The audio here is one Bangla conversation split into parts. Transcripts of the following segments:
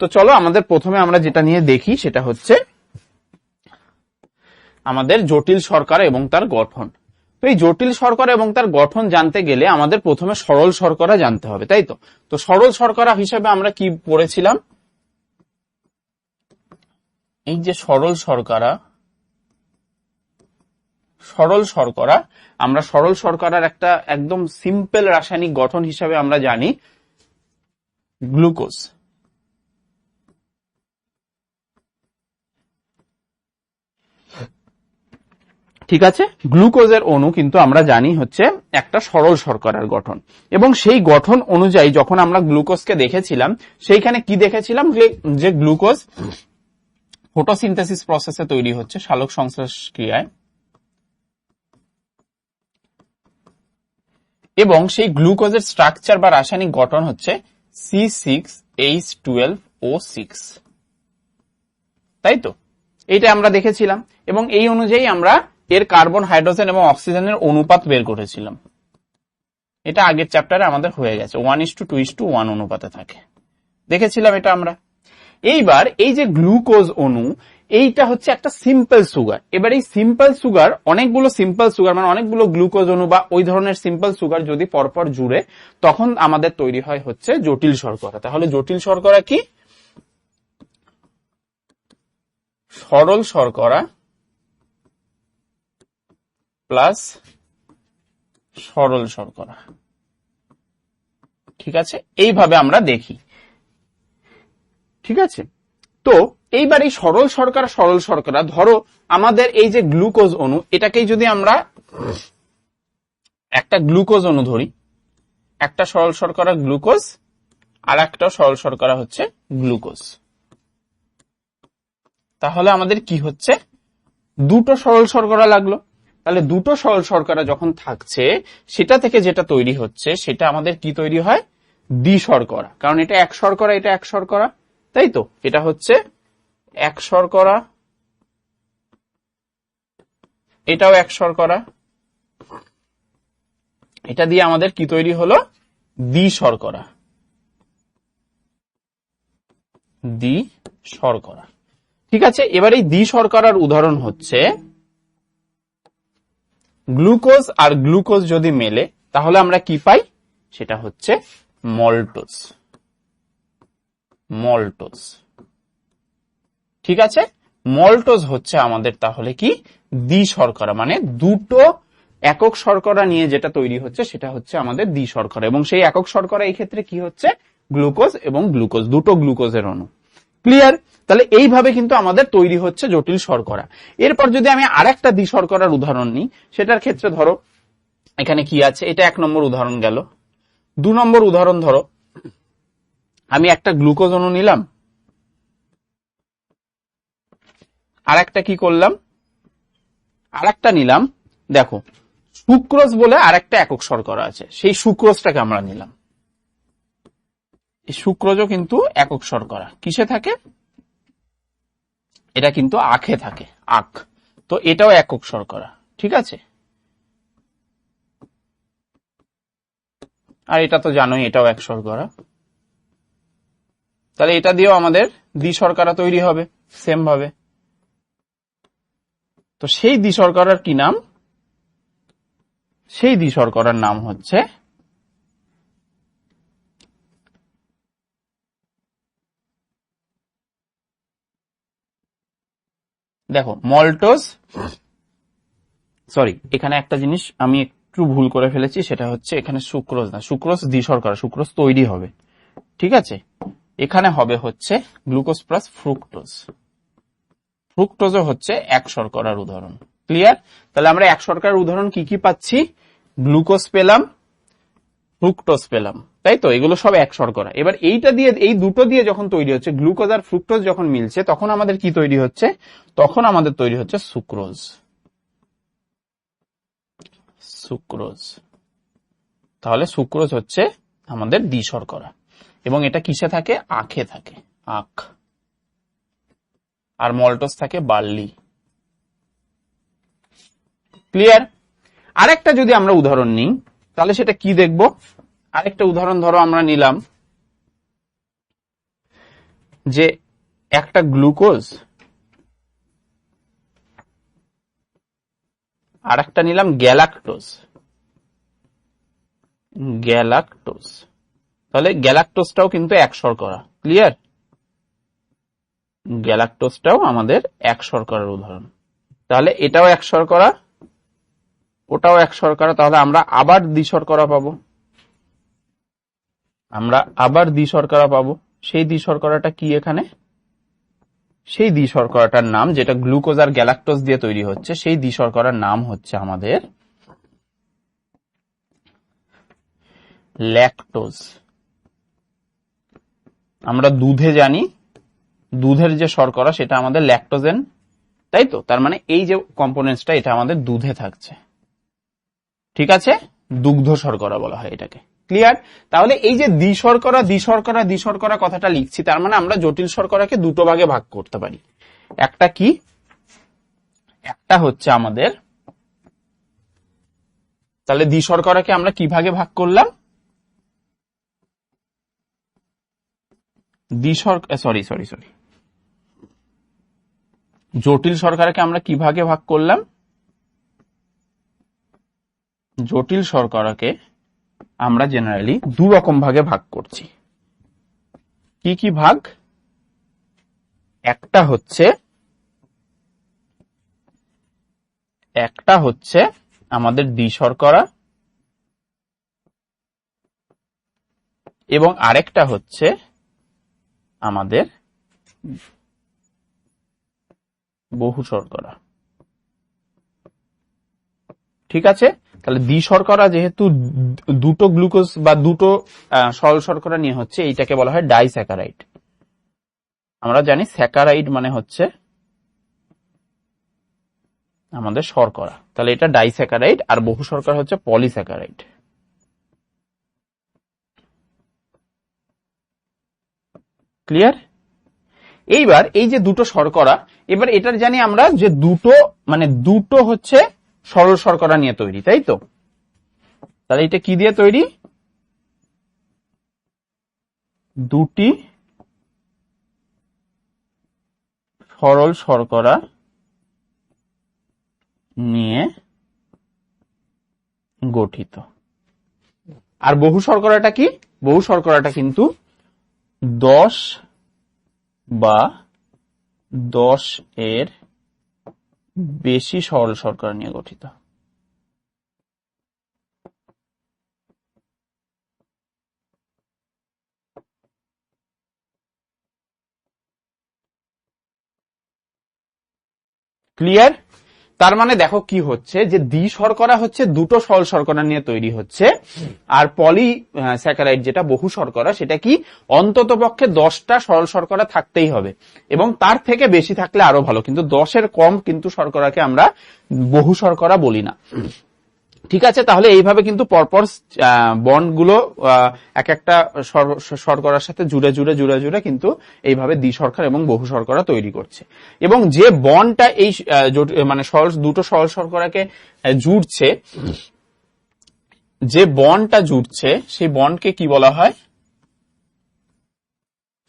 তো চলো আমাদের প্রথমে আমরা যেটা নিয়ে দেখি সেটা হচ্ছে আমাদের জটিল শর্করা এবং তার গঠন। তো এই জটিল শর্করা এবং তার গঠন জানতে গেলে আমাদের প্রথমে সরল শর্করা জানতে হবে, তাই তো? তো সরল শর্করা হিসেবে আমরা কি পড়েছিলাম? এই যে সরল শর্করা, আমরা সরল শর্করার একটা একদম সিম্পল রাসায়নিক গঠন হিসেবে আমরা জানি গ্লুকোজ। ঠিক আছে, গ্লুকোজের অণু কিন্তু আমরা জানি হচ্ছে একটা সরল শর্করার গঠন, এবং সেই গঠন অনুযায়ী যখন আমরা গ্লুকোজকে দেখেছিলাম সেইখানে কি দেখেছিলাম যে গ্লুকোজ ফটোসিনথেসিস প্রসেসে তৈরি হচ্ছে সালোক সংশ্লেষ ক্রিয়ায়, এবং সেই গ্লুকোজের স্ট্রাকচার বা রাসায়নিক গঠন হচ্ছে C6H12O6, তাই তো? এইটা আমরা দেখেছিলাম, এবং এই অনুযায়ী আমরা এর কার্বন, হাইড্রোজেন এবং অক্সিজেনের অনুপাত বের করেছিলাম। এটা আগের চ্যাপ্টারে আমাদের হয়ে গেছে, 1:2:1 অনুপাতে থাকে, দেখেছিলাম এটা আমরা। এইবার এই যে গ্লুকোজ অণু, এইটা হচ্ছে একটা সিম্পল সুগার। এবার এই সিম্পল সুগার, অনেকগুলো সিম্পল সুগার মানে অনেকগুলো গ্লুকোজ অণু বা ওই ধরনের সিম্পল সুগার যদি পরপর জুড়ে, তখন আমাদের তৈরি হয় হচ্ছে জটিল শর্করা। তাহলে জটিল শর্করা কি? সরল শর্করা প্লাস সরল শর্করা। ঠিক আছে, এইভাবে আমরা দেখি। ঠিক আছে, তো এইবার এই সরল শর্করা ধরো আমাদের এই যে গ্লুকোজ অণু, এটাকেই যদি আমরা একটা গ্লুকোজ অণু ধরি, একটা সরল শর্করা গ্লুকোজ আর একটা সরল শর্করা হচ্ছে গ্লুকোজ, তাহলে আমাদের কি হচ্ছে? দুটো সরল শর্করা লাগলো। তাহলে দুটো সরল শর্করা যখন থাকছে, সেটা থেকে যেটা তৈরি হচ্ছে সেটা আমাদের কি তৈরি হয়? দ্বি-শর্করা। কারণ এটা এক শর্করা, এটা এক শর্করা, তাই তো? এটা হচ্ছে এক শর্করা, এটাও এক শর্করা, এটা দিয়ে আমাদের কি তৈরি হলো? দ্বি-শর্করা। দ্বি-শর্করা। ঠিক আছে, এবার এই দ্বি-শর্করার উদাহরণ হচ্ছে গ্লুকোজ আর গ্লুকোজ যদি মেলে তাহলে আমরা কি পাই? সেটা হচ্ছে মল্টোজ। মল্টোজ। ঠিক আছে, মল্টোজ হচ্ছে আমাদের তাহলে কি? দ্বি-শর্করা, মানে দুটো একক শর্করা নিয়ে যেটা তৈরি হচ্ছে সেটা হচ্ছে আমাদের দ্বি-শর্করা, এবং সেই একক শর্করা এই ক্ষেত্রে কি হচ্ছে? গ্লুকোজ এবং গ্লুকোজ, দুটো গ্লুকোজের অণু। ক্লিয়ার? তাহলে এইভাবে কিন্তু আমাদের তৈরি হচ্ছে জটিল শর্করা। এরপর যদি আমি আরেকটা দ্বি-শর্করার উদাহরণ নিই, সেটার ক্ষেত্রে ধরো এখানে কি আছে, এটা 1 নম্বর উদাহরণ গেল। 2 নম্বর উদাহরণ ধরো আমি একটা গ্লুকোজ অণু নিলাম, আর একটা কি করলাম, আর একটা নিলাম, দেখো সুক্রোজ বলে আরেকটা একক শর্করা আছে, সেই সুক্রোজটাকে আমরা নিলাম। এই সুক্রোজও কিন্তু একক শর্করা, কিসে থাকে? এটা কিন্তু আখে থাকে, আখ। তো এটাও একক শর্করা। ঠিক আছে, আর এটা তো জানোই এটাও এক শর্করা। তাহলে এটা দিয়েও আমাদের দ্বি-শর্করা তৈরি হবে সেম ভাবে। তো সেই দ্বি-শর্করার কি নাম? সেই দ্বি-শর্করার নাম হচ্ছে দেখো মল্টোজ। সরি, এখানে একটা জিনিস আমি একটু ভুল করে ফেলেছি, সেটা হচ্ছে এখানে সুক্রোজ না, সুক্রোজ দ্বি-শর্করা, সুক্রোজ তৈরি হবে। ঠিক আছে, এখানে হবে হচ্ছে গ্লুকোজ প্লাস ফ্রুক্টোজ। ফ্রুক্টোজও হচ্ছে এক শর্করার উদাহরণ। ক্লিয়ার? তাহলে আমরা এক শর্করার উদাহরণ কি কি পাচ্ছি? গ্লুকোজ পেলাম, ফ্রুক্টোজ পেলাম, তাই তো? এগুলো সব এক শর্করা। এবার এইটা দিয়ে, এই দুটো দিয়ে যখন তৈরি হচ্ছে, গ্লুকোজ আর ফ্রুক্টোজ যখন মিলছে, তখন আমাদের কি তৈরি হচ্ছে? তখন আমাদের তৈরি হচ্ছে সুক্রোজ। সুক্রোজ। তাহলে সুক্রোজ হচ্ছে আমাদের দ্বি-শর্করা, এবং এটা কিসে থাকে? আখে থাকে, আখ। আর মল্টোজ থাকে বার্লি। ক্লিয়ার? আরেকটা যদি আমরা উদাহরণ নিই তাহলে সেটা কি দেখব? আরেকটা উদাহরণ ধরো আমরা নিলাম যে একটা গ্লুকোজ আর একটা নিলাম গ্যালাক্টোজ, তাহলে গ্যালাক্টোজটাও কিন্তু এক শর্করা। ক্লিয়ার? গ্যালাক্টোজটাও আমাদের এক শর্করার উদাহরণ। তাহলে এটাও এক শর্করা, ওটাও এক শর্করা, তাহলে আমরা আবার দ্বিশর্করা পাবো। সেই দ্বিশর্করাটা কি এখানে? সেই দ্বিশর্করাটার নাম, যেটা গ্লুকোজ আর গ্যালাক্টোজ দিয়ে তৈরি হচ্ছে, সেই দ্বিশর্করার নাম হচ্ছে আমাদের ল্যাকটোজ। আমরা দুধে জানি, দুধের যে শর্করা সেটা আমাদের ল্যাকটোজেন, তাই তো? তার মানে এই যে কম্পোনেন্টসটা এটা আমাদের দুধে থাকছে। ঠিক আছে, দুগ্ধ শর্করা বলা হয় এটাকে। ক্লিয়ার? তাহলে এই যে দ্বিশর্করা কথাটা লিখছি, তার মানে আমরা জটিল শর্করাকে দুটো ভাগে ভাগ করতে পারি। একটা কি? একটা হচ্ছে আমাদের, তাহলে দ্বিশর্করাকে আমরা কি ভাগে ভাগ করলাম? জটিল শর্করাকে আমরা কি ভাগে ভাগ করলাম? জটিল শর্করাকে আমরা জেনারেলি দু রকম ভাগে ভাগ করছি। কি কি ভাগ? একটা হচ্ছে আমাদের দ্বিশর্করা, এবং আরেকটা হচ্ছে আমাদের বহু শর্করা। ঠিক আছে, তাহলে দ্বিশর্করা যেহেতু দুটো গ্লুকোজ বা দুটো সরল শর্করা নিয়ে হচ্ছে, এইটাকে বলা হয় ডাইস্যাকারাইড। আমরা জানি স্যাকারাইড মানে হচ্ছে আমাদের শর্করা, তাহলে এটা ডাইস্যাকারাইড, আর বহু শর্করা হচ্ছে পলিস্যাকারাইড। ক্লিয়ার? এইবার এই যে দুটো শর্করা, এবার এটার জানি আমরা যে দুটো হচ্ছে সরল শর্করা নিয়ে তৈরি, তাই তো? তাহলে এটা কি দিয়ে তৈরি? দুটি সরল শর্করা নিয়ে গঠিত। আর বহু শর্করাটা কি? বহু শর্করাটা কিন্তু 10 বা 10 এর বেশি সরল শর্করা নিয়ে গঠিত। ক্লিয়ার? তার মানে দেখো কি হচ্ছে, যে দ্বিশর্করা হচ্ছে দুটো সরল শর্করা নিয়ে তৈরি হচ্ছে, আর পলিস্যাকারাইড যেটা বহু শর্করা, সেটা কি অন্তত পক্ষে 10টা সরল শর্করা থাকতেই হবে, এবং তার থেকে বেশি থাকলে আরো ভালো, কিন্তু 10-এর কম কিন্তু শর্করাকে আমরা বহু শর্করা বলি না। ঠিক আছে, তাহলে এইভাবে কিন্তু পরপর বন্ডগুলো এক একটা শর্করার সাথে জুড়ে কিন্তু এইভাবে দ্বিশর্করা এবং বহু শর্করা তৈরি করছে। এবং যে বন্ডটা এই মানে দুটো সরল শর্করাকে জুড়ছে, যে বন্ডটা জুড়ছে, সেই বন্ডকে কি বলা হয়?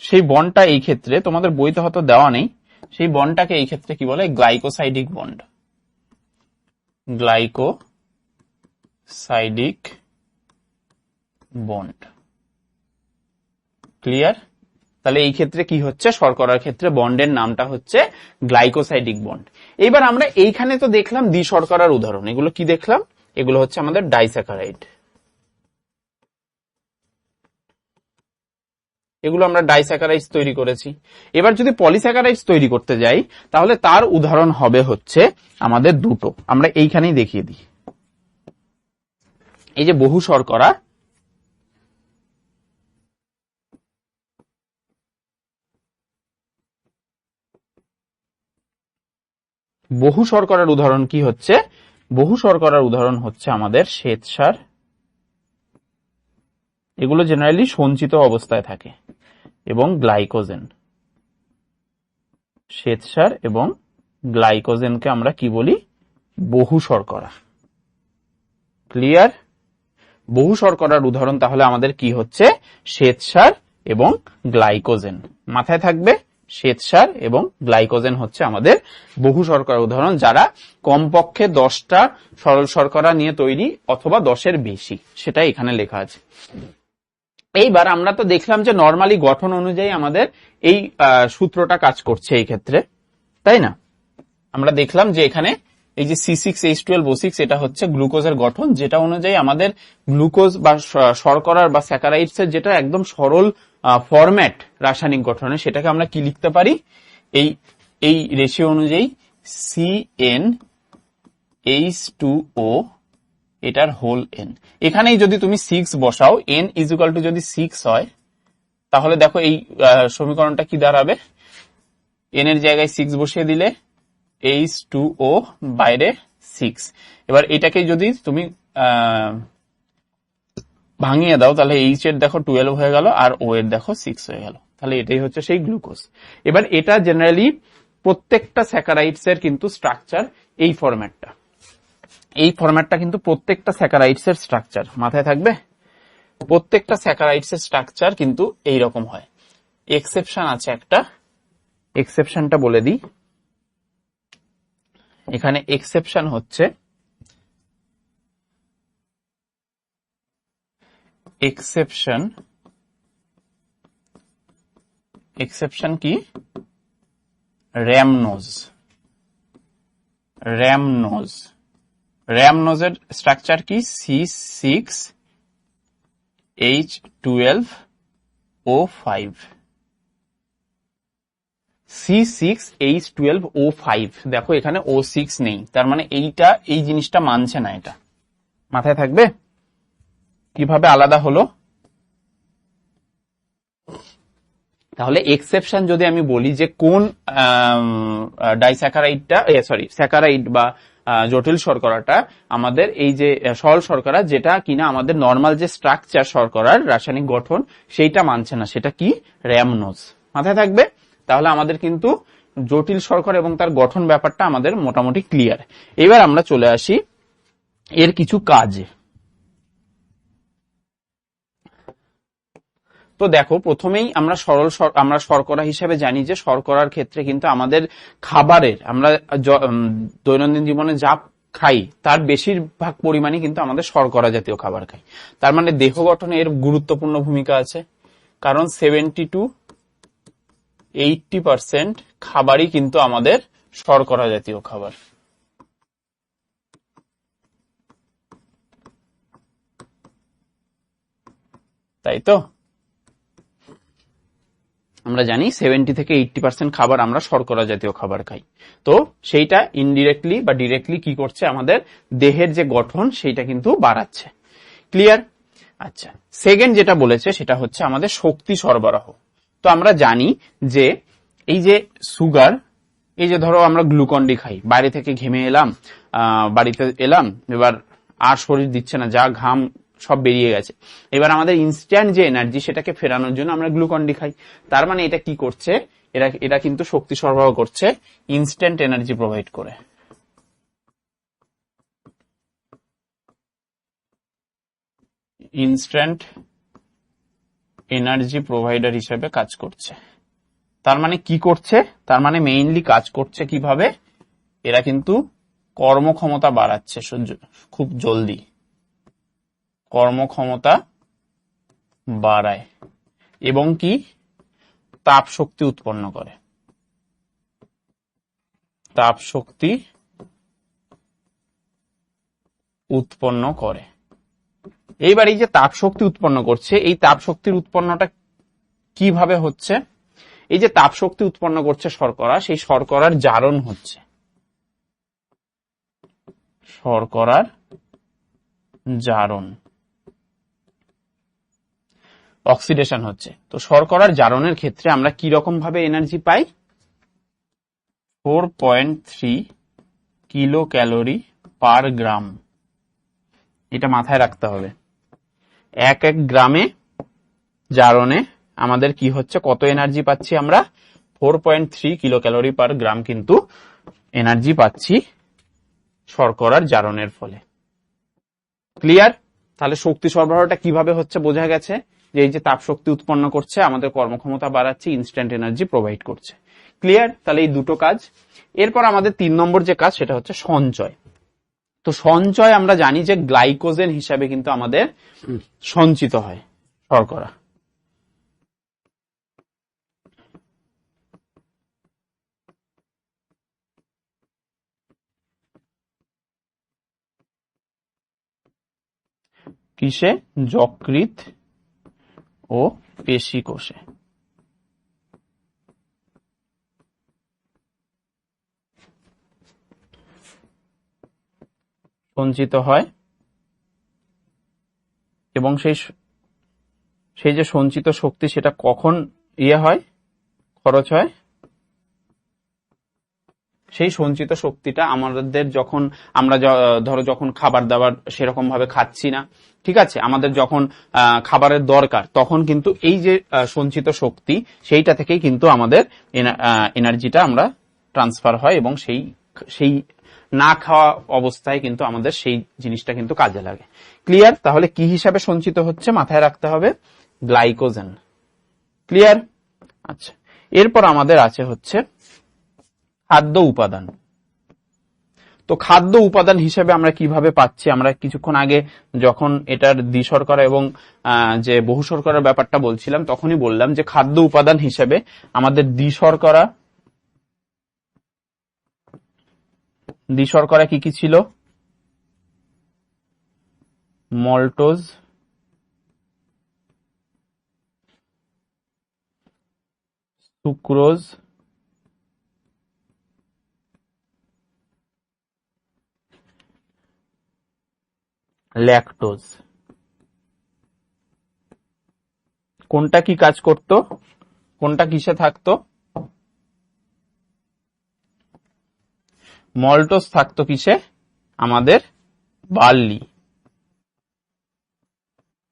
সেই বন্ডটা এই ক্ষেত্রে তোমাদের বইতে হয়তো দেওয়া নেই, সেই বন্ডটাকে এই ক্ষেত্রে কি বলে? Glycosidic bond. Glycosidic bond. Clear? তাহলে এই ক্ষেত্রে কি হচ্ছে? শর্করার ক্ষেত্রে বন্ডের নামটা হচ্ছে গ্লাইকোসাইডিক বন্ড। এবার আমরা এইখানে তো দেখলাম দ্বিশর্করার উদাহরণ, এগুলো কি দেখলাম? এগুলো হচ্ছে আমাদের ডাইস্যাকারাইড। এগুলো আমরা ডাইস্যাকারাইডস তৈরি করেছি। এবার যদি পলিস্যাকারাইডস তৈরি করতে যাই, তাহলে তার উদাহরণ হবে হচ্ছে আমাদের দুটো। আমরা এইখানেই দেখিয়ে দিই। এই যে বহু শর্করা, বহু শর্করার উদাহরণ কি হচ্ছে? বহু শর্করার উদাহরণ হচ্ছে আমাদের শ্বেতসার। এগুলো জেনারেলি সঞ্চিত অবস্থায় থাকে, এবং গ্লাইকোজেন। শ্বেতসার এবং গ্লাইকোজেনকে আমরা কি বলি? বহু শর্করা। ক্লিয়ার? বহু শর্করার উদাহরণ তাহলে আমাদের কি হচ্ছে? শ্বেতসার এবং গ্লাইকোজেন। মাথায় থাকবে শ্বেতসার এবং গ্লাইকোজেন হচ্ছে আমাদের বহু শর্করা উদাহরণ, যারা কমপক্ষে 10টা সরল শর্করা নিয়ে তৈরি অথবা 10-এর বেশি, সেটা এখানে লেখা আছে। এইবার আমরা তো দেখলাম যে নরমালি গঠন অনুযায়ী আমাদের এই সূত্রটা কাজ করছে এই ক্ষেত্রে, তাই না? আমরা দেখলাম যে এখানে এই যে C6H12O6 এটা হচ্ছে গ্লুকোজের গঠন, যেটা অনুযায়ী আমাদের গ্লুকোজ বা শর্করার বা স্যাকারাইডস এর যেটা একদম সরল ফরম্যাট রাসায়নিক গঠনে, সেটাকে আমরা কি লিখতে পারি? এই রেশিও অনুযায়ী CnH2O এটার হোল n। এখানেই যদি তুমি 6 বসাও, n ইকুয়াল টু যদি 6 হয়, তাহলে দেখো এই সমীকরণটা কি দাঁড়াবে? n এর জায়গায় 6 বসিয়ে দিলে H2O বাইরে 6। এবার এটাকে যদি তুমি ভাঙিয়ে দাও, তাহলে H এর দেখো 12 হয়ে গেল আর O এর দেখো 6 হয়ে গেল। তাহলে এটাই হচ্ছে সেই গ্লুকোজ। এবার এটা জেনারেলি প্রত্যেকটা স্যাকারাইডস এর কিন্তু স্ট্রাকচার এই ফরম্যাটটা, এই ফরম্যাটটা কিন্তু প্রত্যেকটা স্যাকারাইডস এর স্ট্রাকচার। মাথায় থাকবে, প্রত্যেকটা স্যাকারাইডস এর স্ট্রাকচার কিন্তু এই রকম হয়। এক্সেপশন আছে একটা, এক্সেপশনটা বলে দিই। এখানে এক্সেপশন হচ্ছে এক্সেপশন কি? র্যামনোজের স্ট্রাকচার কি? C6H12O5। C6H12O5, দেখো এখানে O6 নেই, তার মানে এই জিনিসটা মানছে না। এটা মাথায় থাকবে। কিভাবে আলাদা হলো? তাহলে এক্সেপশন যদি আমি বলি যে কোন স্যাকারাইড বা জটিল শর্করাটা আমাদের এই যে সরল শর্করা, যেটা কিনা আমাদের নরমাল যে স্ট্রাকচার শর্করার রাসায়নিক গঠন সেইটা মানছে না, সেটা কি? র্যামনোজ। মাথায় থাকবে। তাহলে আমাদের কিন্তু জটিল শর্করা এবং তার গঠন ব্যাপারটা আমাদের মোটামুটি ক্লিয়ার। এবার আমরা চলে আসি এর কিছু কাজে। তো দেখো, প্রথমেই আমরা শর্করা হিসেবে জানি যে শর্করার ক্ষেত্রে কিন্তু আমাদের খাবারের, আমরা দৈনন্দিন জীবনে যা খাই তার বেশিরভাগ পরিমাণই কিন্তু আমাদের শর্করা জাতীয় খাবার খাই। তার মানে দেহ গঠনে এর গুরুত্বপূর্ণ ভূমিকা আছে, কারণ 70 to 80% খাবারই কিন্তু আমাদের শর্করা জাতীয় খাবার। তাই তো আমরা জানি 70 থেকে 80% খাবার আমরা শর্করা জাতীয় খাবার খাই। তো সেইটা ইনডিরেক্টলি বা ডিরেক্টলি কি করছে? আমাদের দেহের যে গঠন সেইটা কিন্তু বাড়াচ্ছে। ক্লিয়ার? আচ্ছা, সেকেন্ড যেটা বলেছে সেটা হচ্ছে আমাদের শক্তি সরবরাহ। তো আমরা জানি যে এই যে সুগার, এই যে ধরো আমরা গ্লুকন ডি খাই, বাইরে থেকে ঘেমে এলাম, বাড়িতে এলাম, এবার আর শরীর দিচ্ছে না, যা ঘাম সব বেরিয়ে গেছে, এবার আমাদের ইনস্ট্যান্ট যে এনার্জি সেটাকে ফেরানোর জন্য আমরা গ্লুকন ডি খাই। তার মানে এটা কি করছে? এটা কিন্তু শক্তি সরবরাহ করছে ইনস্ট্যান্ট এনার্জি প্রোভাইড করে। ইনস্ট্যান্ট এনার্জি প্রোভাইডার হিসেবে কাজ করছে। তার মানে কি করছে? তার মানে মেইনলি কাজ করছে কিভাবে? এরা কিন্তু কর্মক্ষমতা বাড়াচ্ছে খুব জলদি, কর্মক্ষমতা বাড়ায় এবং কি তাপ শক্তি উৎপন্ন করে। তাপ শক্তি উৎপন্ন করে। এইবার এই যে তাপ শক্তি উৎপন্ন করছে, এই তাপ শক্তির উৎপন্নটা কিভাবে হচ্ছে? এই যে তাপ শক্তি উৎপন্ন করছে শর্করা, সেই শর্করার জারণ হচ্ছে, শর্করার জারণ, অক্সিডেশন হচ্ছে। তো শর্করার জারণের ক্ষেত্রে আমরা কি রকম ভাবে এনার্জি পাই? 4.3 কিলো ক্যালোরি পার গ্রাম। এটা মাথায় রাখতে হবে। এক গ্রামে জারণে আমাদের কি হচ্ছে, কত এনার্জি পাচ্ছি আমরা? 4.3 কিলো ক্যালোরি পার গ্রাম কিন্তু এনার্জি পাচ্ছি শর্করার জারণের ফলে। ক্লিয়ার? তাহলে শক্তি সরবরাহটা কিভাবে হচ্ছে বোঝা গেছে। যে এই যে তাপ শক্তি উৎপন্ন করছে, আমাদের কর্মক্ষমতা বাড়াচ্ছে, ইনস্ট্যান্ট এনার্জি প্রোভাইড করছে। ক্লিয়ার? তাহলে এই দুটো কাজ। এরপর আমাদের 3 নম্বর যে কাজ সেটা হচ্ছে সঞ্চয়। তো সঞ্চয় আমরা জানি যে গ্লাইকোজেন হিসাবে কিন্তু আমাদের সঞ্চিত হয় শর্করা। কিসে? যকৃৎ ও পেশি কোষে। সঞ্চিত হয় এবং সেই যে সঞ্চিত শক্তি সেটা কখন হয়, খরচ হয়? সেই সঞ্চিত শক্তিটা আমাদের যখন আমরা ধরো যখন খাবার দাবার সেরকম ভাবে খাচ্ছি না, ঠিক আছে, আমাদের যখন খাবারের দরকার, তখন কিন্তু এই যে সঞ্চিত শক্তি সেইটা থেকেই কিন্তু আমাদের এনার্জিটা আমরা ট্রান্সফার হয় এবং সেই না খাওয়া অবস্থায় কিন্তু আমাদের সেই জিনিসটা কিন্তু কাজে লাগে। ক্লিয়ার? তাহলে কি হিসাবে সঞ্চিত হচ্ছে মাথায় রাখতে হবে, গ্লাইকোজেন। ক্লিয়ার? আচ্ছা, এরপর আমাদের আছে হচ্ছে খাদ্য উপাদান। তো খাদ্য উপাদান হিসেবে আমরা কিভাবে পাচ্ছি? আমরা কিছুক্ষণ আগে যখন এটার দ্বিশর্করা এবং যে বহু শর্করার ব্যাপারটা বলছিলাম, তখনই বললাম যে খাদ্য উপাদান হিসেবে আমাদের দ্বিশর্করা কি কি ছিল? Maltose, sucrose, lactose. কোনটা কি কাজ করত? কোনটা কিসে থাকতো? মল্টোজ থাকতো কিসে? আমাদের বার্লি।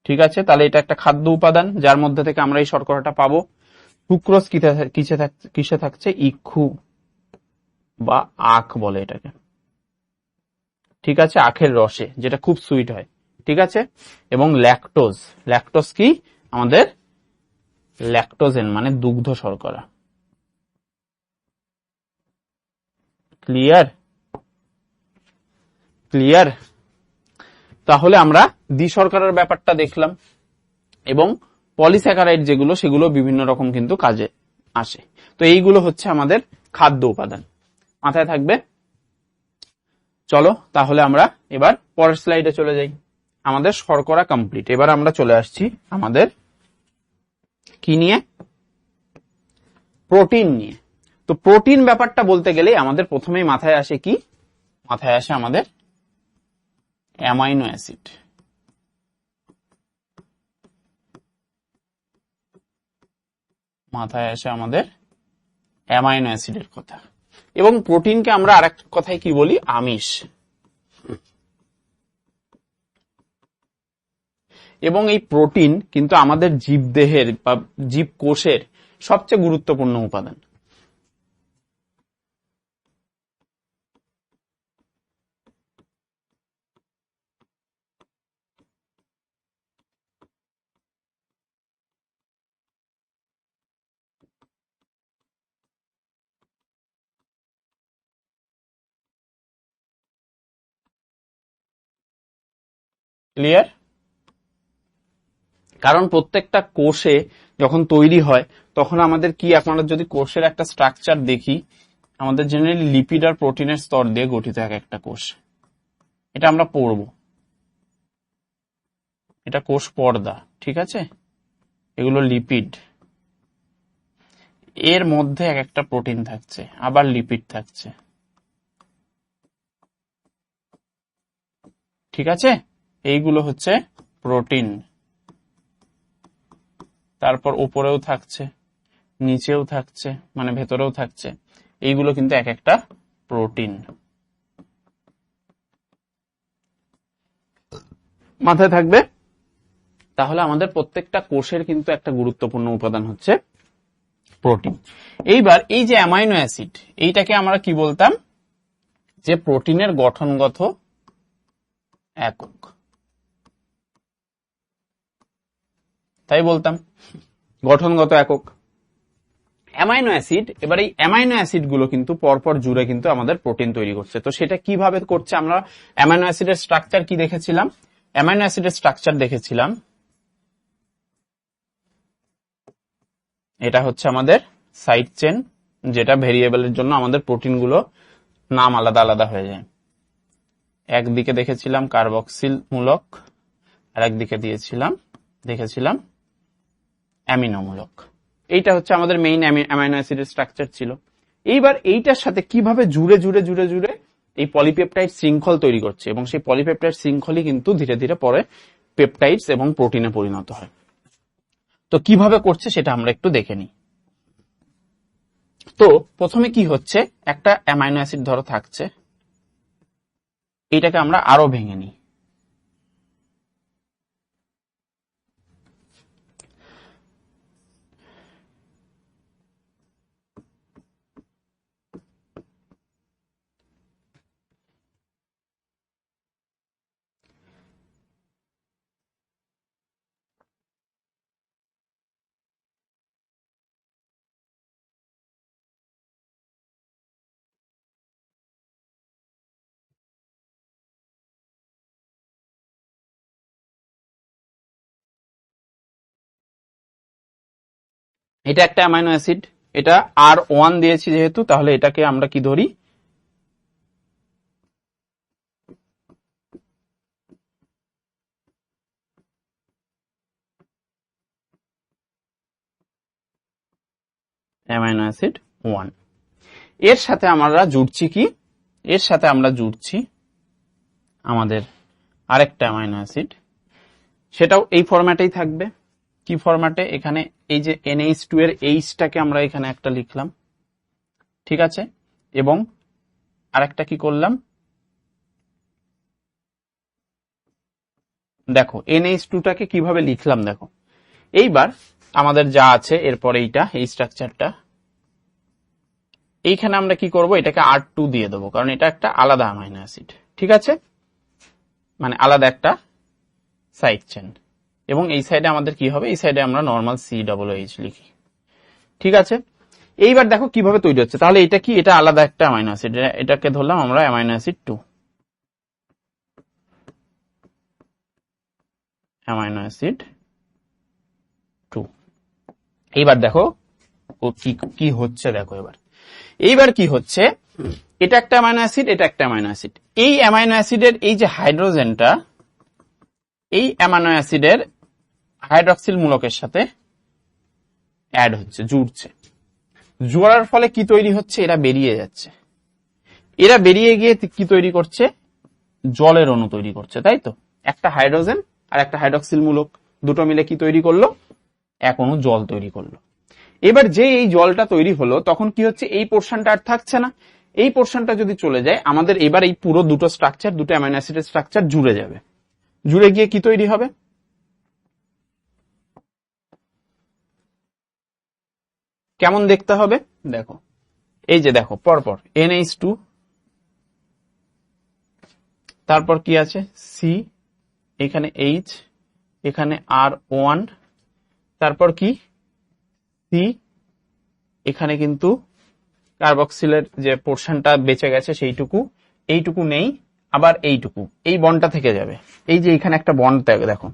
ঠিক আছে, তাহলে এটা একটা খাদ্য উপাদান যার মধ্যে থেকে আমরা এই শর্করাটা পাবো। সুক্রোজ কিসে থাকছে? ইক্ষু বা আখ বলে এটাকে। ঠিক আছে, আখের রসে, যেটা খুব সুইট হয়। ঠিক আছে, এবং ল্যাকটোজ কি? আমাদের ল্যাকটোজেন মানে দুগ্ধ শর্করা। ক্লিয়ার? তাহলে আমরা দ্বিশর্করার ব্যাপারটা দেখলাম এবং পলিস্যাকারাইড যেগুলো, সেগুলো বিভিন্ন রকম কিন্তু কাজে আসে। তো এইগুলো হচ্ছে আমাদের খাদ্য উপাদান, মাথায় থাকবে। চলো তাহলে আমরা এবার পরের স্লাইডে চলে যাই। আমাদের শর্করা কমপ্লিট। এবার আমরা চলে আসছি আমাদের কি নিয়ে? প্রোটিন নিয়ে। তো প্রোটিন ব্যাপারটা বলতে গেলে আমাদের প্রথমেই মাথায় আসে কি? মাথায় আসে আমাদের অ্যামাইনো অ্যাসিড। মাথায় আসে আমাদের অ্যামাইনো অ্যাসিডের কথা। এবং প্রোটিনকে আমরা আরেক কথায় কি বলি? আমিষ। এবং এই প্রোটিন কিন্তু আমাদের জীবদেহের বা জীবকোষের সবচেয়ে গুরুত্বপূর্ণ উপাদান। ক্লিয়ার? কারণ প্রত্যেকটা কোষে যখন তৈরি হয় তখন আমাদের কি, আপনারা যদি কোষের একটা স্ট্রাকচার দেখি, আমাদের জেনারেলি লিপিড আর প্রোটিনের স্তর দিয়ে গঠিত একটা কোষ। এটা আমরা পড়ব, এটা কোষ পর্দা। ঠিক আছে, এগুলো লিপিড, এর মধ্যে একটা প্রোটিন থাকছে, আবার লিপিড থাকছে। ঠিক আছে, এইগুলো হচ্ছে প্রোটিন। তারপর উপরেও থাকছে, নিচেও থাকছে, মানে ভেতরেও থাকছে। এইগুলো কিন্তু এক একটা প্রোটিন। মাথায় থাকবে। তাহলে আমাদের প্রত্যেকটা কোষের কিন্তু একটা গুরুত্বপূর্ণ উপাদান হচ্ছে প্রোটিন। এইবার এই যে অ্যামাইনো অ্যাসিড, এইটাকে আমরা কি বলতাম? যে প্রোটিনের গঠনগত একক। তাই বলতাম গঠনগত একক। অ্যামাইনো অ্যাসিড, এবার এই অ্যামাইনো অ্যাসিড গুলো কিন্তু পরপর জুড়ে কিন্তু আমাদের প্রোটিন তৈরি করছে। তো সেটা কিভাবে করছে? আমরা অ্যামাইনো অ্যাসিডের স্ট্রাকচার কি দেখেছিলাম? অ্যামাইনো অ্যাসিডের স্ট্রাকচার দেখেছিলাম, এটা হচ্ছে আমাদের সাইড চেন, যেটা ভেরিয়েবলের জন্য আমাদের প্রোটিন গুলো নাম আলাদা আলাদা হয়ে যায়। একদিকে দেখেছিলাম কার্বক্সিল মূলক, আর একদিকে দেখেছিলাম অ্যামিনো মূলক। এইটা হচ্ছে আমাদের মেইন অ্যামাইনো অ্যাসিডের স্ট্রাকচার ছিল। এইবার এইটার সাথে কিভাবে জুড়ে জুড়ে জুড়ে জুড়ে এই পলিপেপটাইড শৃঙ্খল তৈরি করছে, এবং সেই পলিপেপটাইড শৃঙ্খলই কিন্তু ধীরে ধীরে পরে পেপটাইডস এবং প্রোটিনে পরিণত হয়। তো কিভাবে করছে সেটা আমরা একটু দেখে নিই। তো প্রথমে কি হচ্ছে, একটা অ্যামাইনো অ্যাসিড ধরো থাকছে, এটাকে আমরা আরো ভেঙে নিই। এটা একটা অ্যামাইনো অ্যাসিড, এটা R1 দিয়েছি যেহেতু, তাহলে এটাকে আমরা কি ধরি? Amino acid 1। এর সাথে আমরা জুড়ছি কি? এর সাথে আমরা জুড়ছি আমাদের আরেকটা অ্যামাইনো অ্যাসিড, সেটাও এই ফরম্যাটেই থাকবে। কি ফরম্যাটে? এখানে এই যে NH2 এর H-টাকে আমরা এখানে একটা লিখলাম, ঠিক আছে, এবং আরেকটা কি করলাম, দেখো NH2টাকে কিভাবে লিখলাম দেখো। এইবার আমাদের যা আছে এরপর এইটা, এই স্ট্রাকচারটা, এইখানে আমরা কি করব, এটাকে R2 দিয়ে দেবো, কারণ এটা একটা আলাদা অ্যামাইনো অ্যাসিড, ঠিক আছে, মানে আলাদা একটা সাইড চেন। এবং এই সাইডে আমাদের কি হবে, এই সাইডে আমরা নর্মাল COOH লিখি, ঠিক আছে। এইবার দেখো কিভাবে তৈরি হচ্ছে। তাহলে এটা কি? এটা আলাদা একটা অ্যামাইনো অ্যাসিড, এটাকে ধরলাম আমরা অ্যামাইনো অ্যাসিড 2, অ্যামাইনো অ্যাসিড 2। এইবার দেখো ও কি হচ্ছে, দেখো এইবার কি হচ্ছে, এটা একটা অ্যামাইনো অ্যাসিড, এটা একটা অ্যামাইনো অ্যাসিড। এই অ্যামাইনো অ্যাসিডের এই যে হাইড্রোজেনটা, এই অ্যামাইনো অ্যাসিডের হাইড্রক্সিল মূলকের সাথে অ্যাড হচ্ছে, জুড়ছে। জোড়ার ফলে কি তৈরি হচ্ছে? এরা বেরিয়ে যাচ্ছে। এরা বেরিয়ে গিয়ে কি তৈরি করছে? জলের অণু তৈরি করছে, তাই তো। একটা হাইড্রোজেন আর একটা হাইড্রক্সিল মূলক দুটো মিলে কি তৈরি করলো? এক অণু জল তৈরি করলো। এবার যে এই জলটা তৈরি হলো, তখন কি হচ্ছে, এই পোর্শনটা আর থাকছে না। এই পোর্শনটা যদি চলে যায়, আমাদের এবার এই পুরো দুটো স্ট্রাকচার, দুটো অ্যামাইনো অ্যাসিডের স্ট্রাকচার জুড়ে যাবে। জুড়ে গিয়ে কি তৈরি হবে? কেমন দেখতে হবে দেখো, এই যে দেখো পরপর NH2, তারপর কি আছে C, এখানে H, এখানে R1, তারপর কি C, এখানে কিন্তু কার্বক্সিলের যে পোর্শনটা বেঁচে গেছে সেইটুকু, এইটুকু নেই, আবার এইটুকু, এই বন্ডটা থেকে যাবে। এই যে এখানে একটা বন্ড দেখো,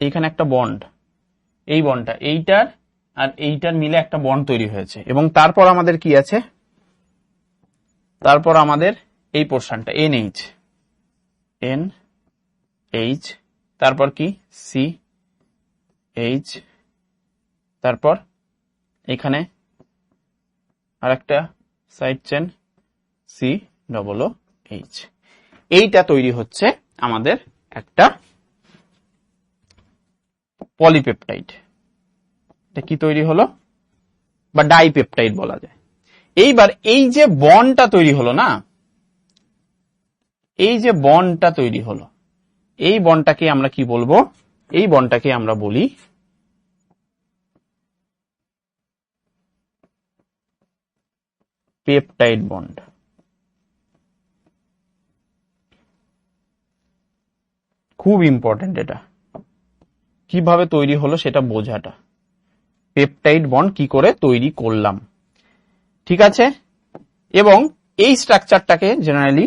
এইখানে একটা বন্ড, এই বন্ডটা এইটার আর এইটার মিলে একটা বন্ড তৈরি হয়েছে। এবং তারপর আমাদের কি আছে? তারপর আমাদের এই পোর্শনটা NH, তারপর কি CH, তারপর এখানে আরেকটা সাইড চেন COOH। এইটা তৈরি হচ্ছে আমাদের একটা পলিপেপটাইড। এটা কি তৈরি হলো? বা ডাইপেপটাইড বলা যায়। এইবার এই যে বন্ডটা তৈরি হলো না, এই যে বন্ডটা তৈরি হলো, এই বন্ডটাকে আমরা কি বলবো? এই বন্ডটাকে আমরা বলি পেপটাইড বন্ড। খুব ইম্পর্টেন্ট এটা, কিভাবে তৈরি হলো সেটা বোঝাটা, পেপটাইড বন্ড কি করে তৈরি করলাম। ঠিক আছে, এবং এই স্ট্রাকচারটাকে জেনারেলি,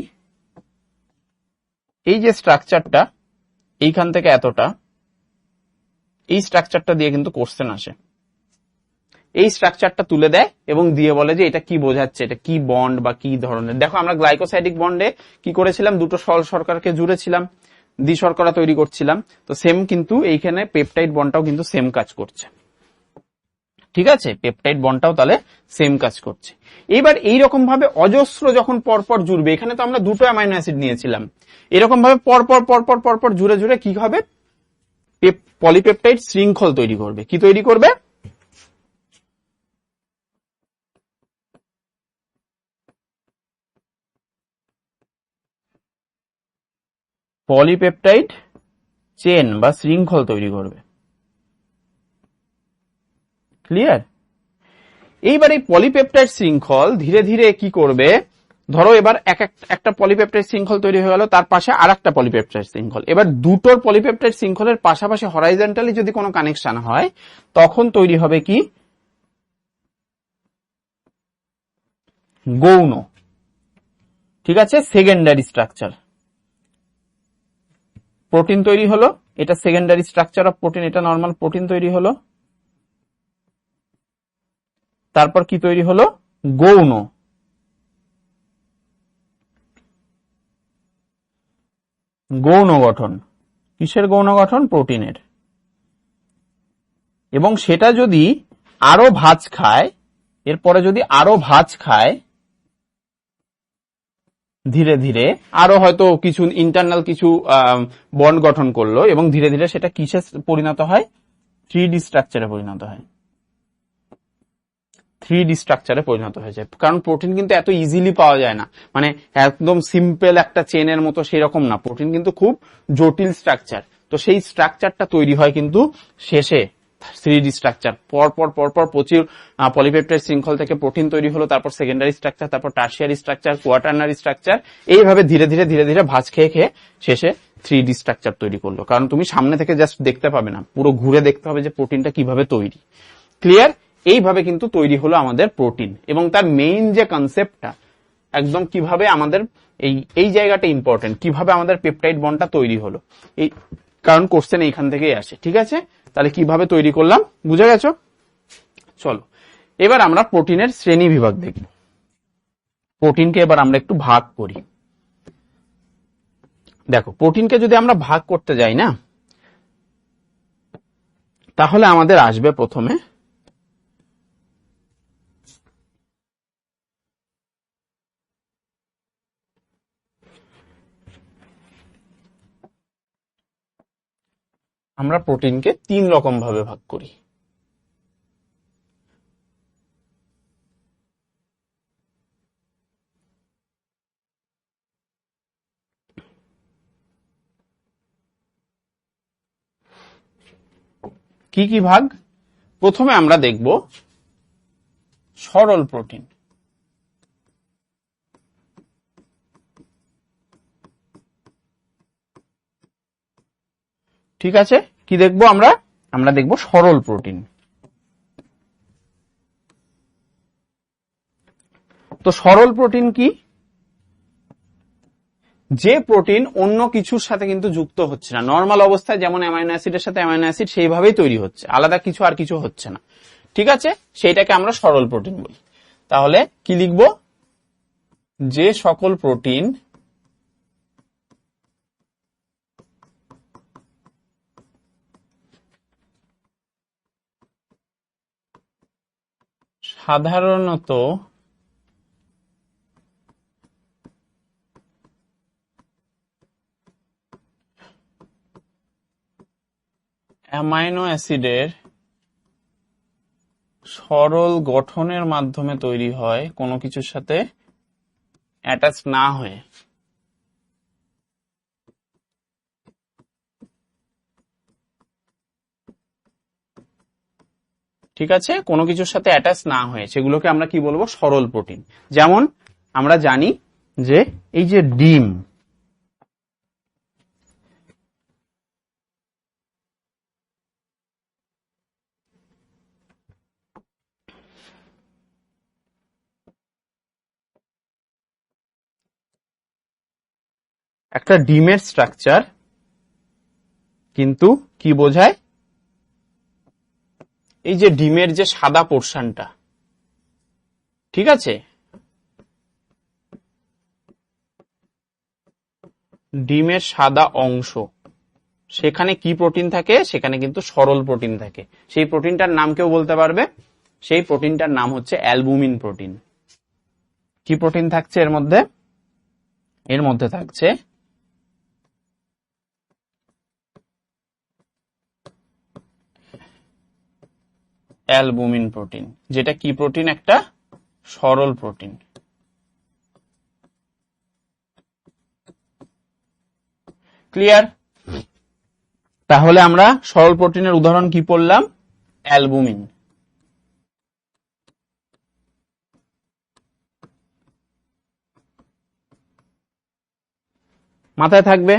এই যে স্ট্রাকচারটা এইখান থেকে এতটা, এই স্ট্রাকচারটা দিয়ে কিন্তু কোশ্চেন আসে। এই স্ট্রাকচারটা তুলে দেয় এবং দিয়ে বলে যে এটা কি বোঝাচ্ছে, এটা কি বন্ড বা কি ধরনের। দেখো আমরা গ্লাইকোসাইডিক বন্ডে কি করেছিলাম, দুটো সল শর্করাকে জুড়েছিলাম, দ্বিশর্করা তৈরি করছিলাম। তো সেম কিন্তু এইখানে পেপটাইড বন্ডটাও কিন্তু সেম কাজ করছে। ঠিক আছে, পেপটাইড বন্ডটাও তাহলে সেম কাজ করছে। এবার এইরকম ভাবে অজস্র যখন পরপর জুড়বে, এখানে তো আমরা দুটো অ্যামাইনো অ্যাসিড নিয়েছিলাম, এরকম ভাবে পরপর পরপর পরপর জুড়ে জুড়ে কি হবে, পলিপেপটাইড শৃঙ্খল তৈরি করবে। কি তৈরি করবে, পলিপেপটাইড চেন বা শৃঙ্খল তৈরি করবে। ক্লিয়ার? এইবার এই পলিপেপটাইড শৃঙ্খল ধীরে ধীরে কি করবে, ধরো এবার একটা পলিপেপটাইড শৃঙ্খল তৈরি হয়ে গেল, তার পাশে আর একটা পলিপেপটাইড শৃঙ্খল। এবার দুটোর পলিপেপটাইড শৃঙ্খলের পাশাপাশি হরাইজন্টালি যদি কোনো কানেকশন হয়, তখন তৈরি হবে কি, গৌণ। ঠিক আছে, সেকেন্ডারি স্ট্রাকচার, প্রোটিন তৈরি হলো, এটা সেকেন্ডারি স্ট্রাকচার অফ প্রোটিন, এটা নর্মাল প্রোটিন তৈরি হলো। তারপর কি তৈরি হলো, গৌণ। গৌণ গঠন, কিসের গৌণ গঠন, প্রোটিনের। এবং সেটা যদি আরো ভাঁজ খায়, এরপরে যদি আরো ভাঁজ খায়, ধীরে ধীরে আরো হয়তো কিছু ইন্টারনাল কিছু বন্ড গঠন করলো, এবং ধীরে ধীরে সেটা কিসে পরিণত হয়, 3D স্ট্রাকচারে পরিণত হয়। 3D স্ট্রাকচারে পরিণত হয়ে যায়। কারণ প্রোটিন কিন্তু এত ইজিলি পাওয়া যায় না, মানে একদম সিম্পল একটা চেনের মতো সেরকম না, প্রোটিন কিন্তু খুব জটিল স্ট্রাকচার। তো সেই স্ট্রাকচারটা তৈরি হয় কিন্তু শেষে 3D স্ট্রাকচার। পরপর পরপর প্রচুর পলিপেপটাইড শৃঙ্খল থেকে প্রোটিন তৈরি হলো, তারপর সেকেন্ডারি স্ট্রাকচার, তারপর টার্সিয়ারি স্ট্রাকচার, কোয়াটারনারি স্ট্রাকচার, এইভাবে ধীরে ধীরে ধীরে ধীরে ভাঁজ খেয়ে খেয়ে শেষে 3D স্ট্রাকচার তৈরি করলো। কারণ তুমি সামনে থেকে জাস্ট দেখতে পাবে না, পুরো ঘুরে দেখতে হবে যে প্রোটিনটা কিভাবে তৈরি। ক্লিয়ার? এইভাবে কিন্তু তৈরি হলো আমাদের প্রোটিন। এবং তার মেইন যে কনসেপ্টটা একদম কিভাবে আমাদের এই জায়গাটা ইম্পর্টেন্ট, কিভাবে আমাদের পেপটাইড বন্ডটা তৈরি হলো, এই কারণ কোশ্চেন এইখান থেকেই আসে। ঠিক আছে, তাহলে কিভাবে তৈরি করলাম বুঝে গেছো? চলো এবার আমরা প্রোটিনের শ্রেণী বিভাগ দেখব। প্রোটিনকে এবার আমরা একটু ভাগ করি। দেখো প্রোটিনকে যদি আমরা ভাগ করতে যাই না, তাহলে আমাদের আসবে প্রথমে আমরা প্রোটিনকে 3 রকম ভাবে ভাগ করি। কি কি ভাগ? প্রথমে আমরা দেখব সরল প্রোটিন। ঠিক আছে, কি দেখবো আমরা? আমরা দেখব সরল প্রোটিন। তো সরল প্রোটিন কি? যে প্রোটিন অন্য কিছুর সাথে কিন্তু যুক্ত হচ্ছে না, নর্মাল অবস্থায় যেমন অ্যামাইনো অ্যাসিডের সাথে অ্যামাইনো অ্যাসিড সেইভাবেই তৈরি হচ্ছে, আলাদা কিছু আর কিছু হচ্ছে না। ঠিক আছে, সেইটাকে আমরা সরল প্রোটিন বলি। তাহলে কি লিখব? যে সকল প্রোটিন সাধারণত অ্যামাইনো অ্যাসিডের সরল গঠনের মাধ্যমে তৈরি হয়, কোনো কিছুর সাথে অ্যাটাচ না হয়ে। ঠিক আছে, কোনো কিছুর সাথে অ্যাটাচ না হয়ে সেগুলোকে আমরা কি বলবো? সরল প্রোটিন। যেমন আমরা জানি যে এই যে ডিম, একটা ডিমের স্ট্রাকচার কিন্তু কি বোঝায়, এই যে ডিমের যে সাদা পোর্শনটা, ঠিক আছে, ডিমের সাদা অংশ, সেখানে কি প্রোটিন থাকে, সেখানে কিন্তু সরল প্রোটিন থাকে। সেই প্রোটিনটার নাম কেউ বলতে পারবে? সেই প্রোটিনটার নাম হচ্ছে অ্যালবুমিন প্রোটিন। কি প্রোটিন থাকছে এর মধ্যে? এর মধ্যে থাকছে অ্যালবুমিন প্রোটিন, যেটা কি প্রোটিন? একটা সরল প্রোটিন। ক্লিয়ার? তাহলে আমরা সরল প্রোটিনের উদাহরণ কি পড়লাম? অ্যালবুমিন। মাথায় থাকবে?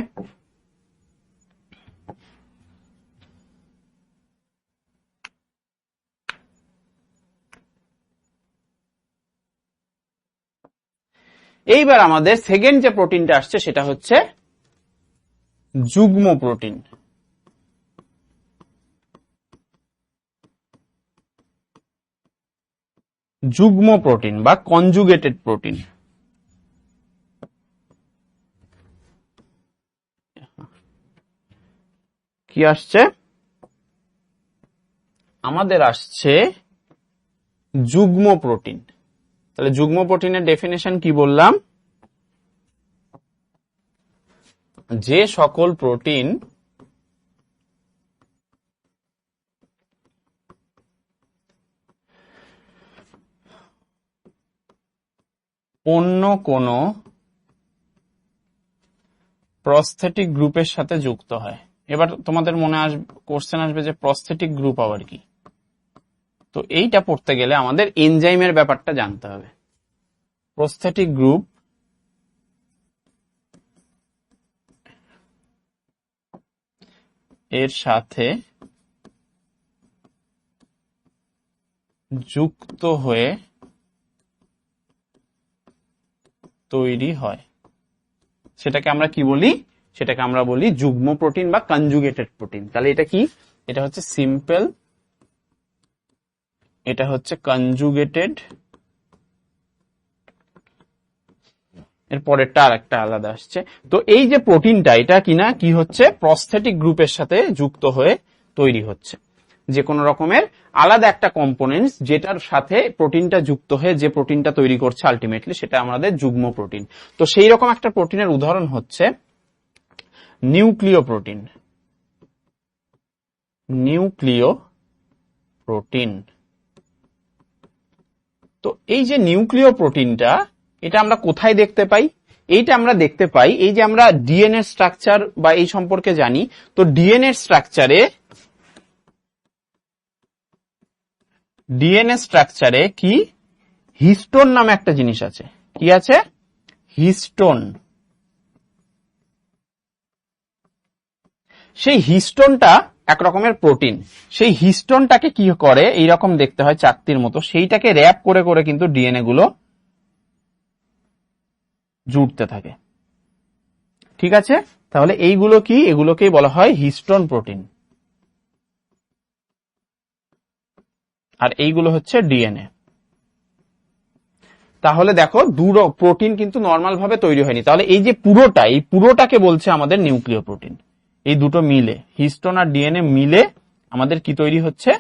এইবার আমাদের সেকেন্ড যে প্রোটিনটা আসছে সেটা হচ্ছে যুগ্ম প্রোটিন। যুগ্ম প্রোটিন বা কনজুগেটেড প্রোটিন। কি আসছে আমাদের? আসছে যুগ্ম প্রোটিন। তাহলে যুগ্ম প্রোটিনের ডেফিনেশন কি বললাম? যে সকল প্রোটিন অন্য কোনো প্রস্থেটিক গ্রুপের সাথে যুক্ত হয়। এবার তোমাদের মনে আসবে, কোশ্চেন আসবে যে প্রস্থেটিক গ্রুপ আবার কি? তো এইটা পড়তে গেলে আমাদের এনজাইমের ব্যাপারটা জানতে হবে। প্রস্থেটিক গ্রুপ এর সাথে যুক্ত হয়ে তৈরি হয়, সেটাকে আমরা কি বলি? সেটাকে আমরা বলি যুগ্ম প্রোটিন বা কনজুগেটেড প্রোটিন। তাহলে এটা কি? এটা হচ্ছে সিম্পল, এটা হচ্ছে কনজুগেটেড, এর পরেরটা আর একটা আলাদা আসছে। তো এই যে প্রোটিনটা, এটা কিনা কি হচ্ছে? প্রস্থেটিক গ্রুপের সাথে যুক্ত হয়ে তৈরি হচ্ছে। যে কোনো রকমের আলাদা একটা কম্পোনেন্টস যেটার সাথে প্রোটিনটা যুক্ত হয়ে যে প্রোটিনটা তৈরি করছে আলটিমেটলি, সেটা আমাদের যুগ্ম প্রোটিন। তো সেই রকম একটা প্রোটিনের উদাহরণ হচ্ছে নিউক্লিয় প্রোটিন। নিউক্লিয় প্রোটিন। তো এই যে নিউক্লিয় প্রোটিনটা, এটা আমরা কোথায় দেখতে পাই? এইটা আমরা দেখতে পাই, এই যে আমরা ডিএনএ স্ট্রাকচার বা এই সম্পর্কে জানি, তো ডিএনএ স্ট্রাকচারে কি হিস্টোন নামে একটা জিনিস আছে। কি আছে? হিস্টোন। সেই হিস্টোনটা এক রকমের প্রোটিন। সেই হিস্টোনটাকে কি করে? এইরকম দেখতে হয় চাকতির মতো, সেইটাকে র্যাপ করে করে কিন্তু ডিএনএ গুলো জুড়তে থাকে। ঠিক আছে? তাহলে এইগুলো কি? এগুলোকেই বলা হয় হিস্টোন প্রোটিন। আর এইগুলো হচ্ছে ডিএনএ। তাহলে দেখো, দুটো প্রোটিন কিন্তু নর্মাল ভাবে তৈরি হয়নি। তাহলে এই যে পুরোটা, এই পুরোটাকে বলছে আমাদের নিউক্লিয় প্রোটিন। এই দুটো মিলে, হিস্টোন আর ডিএনএ মিলে আমাদের কি তৈরি হচ্ছে?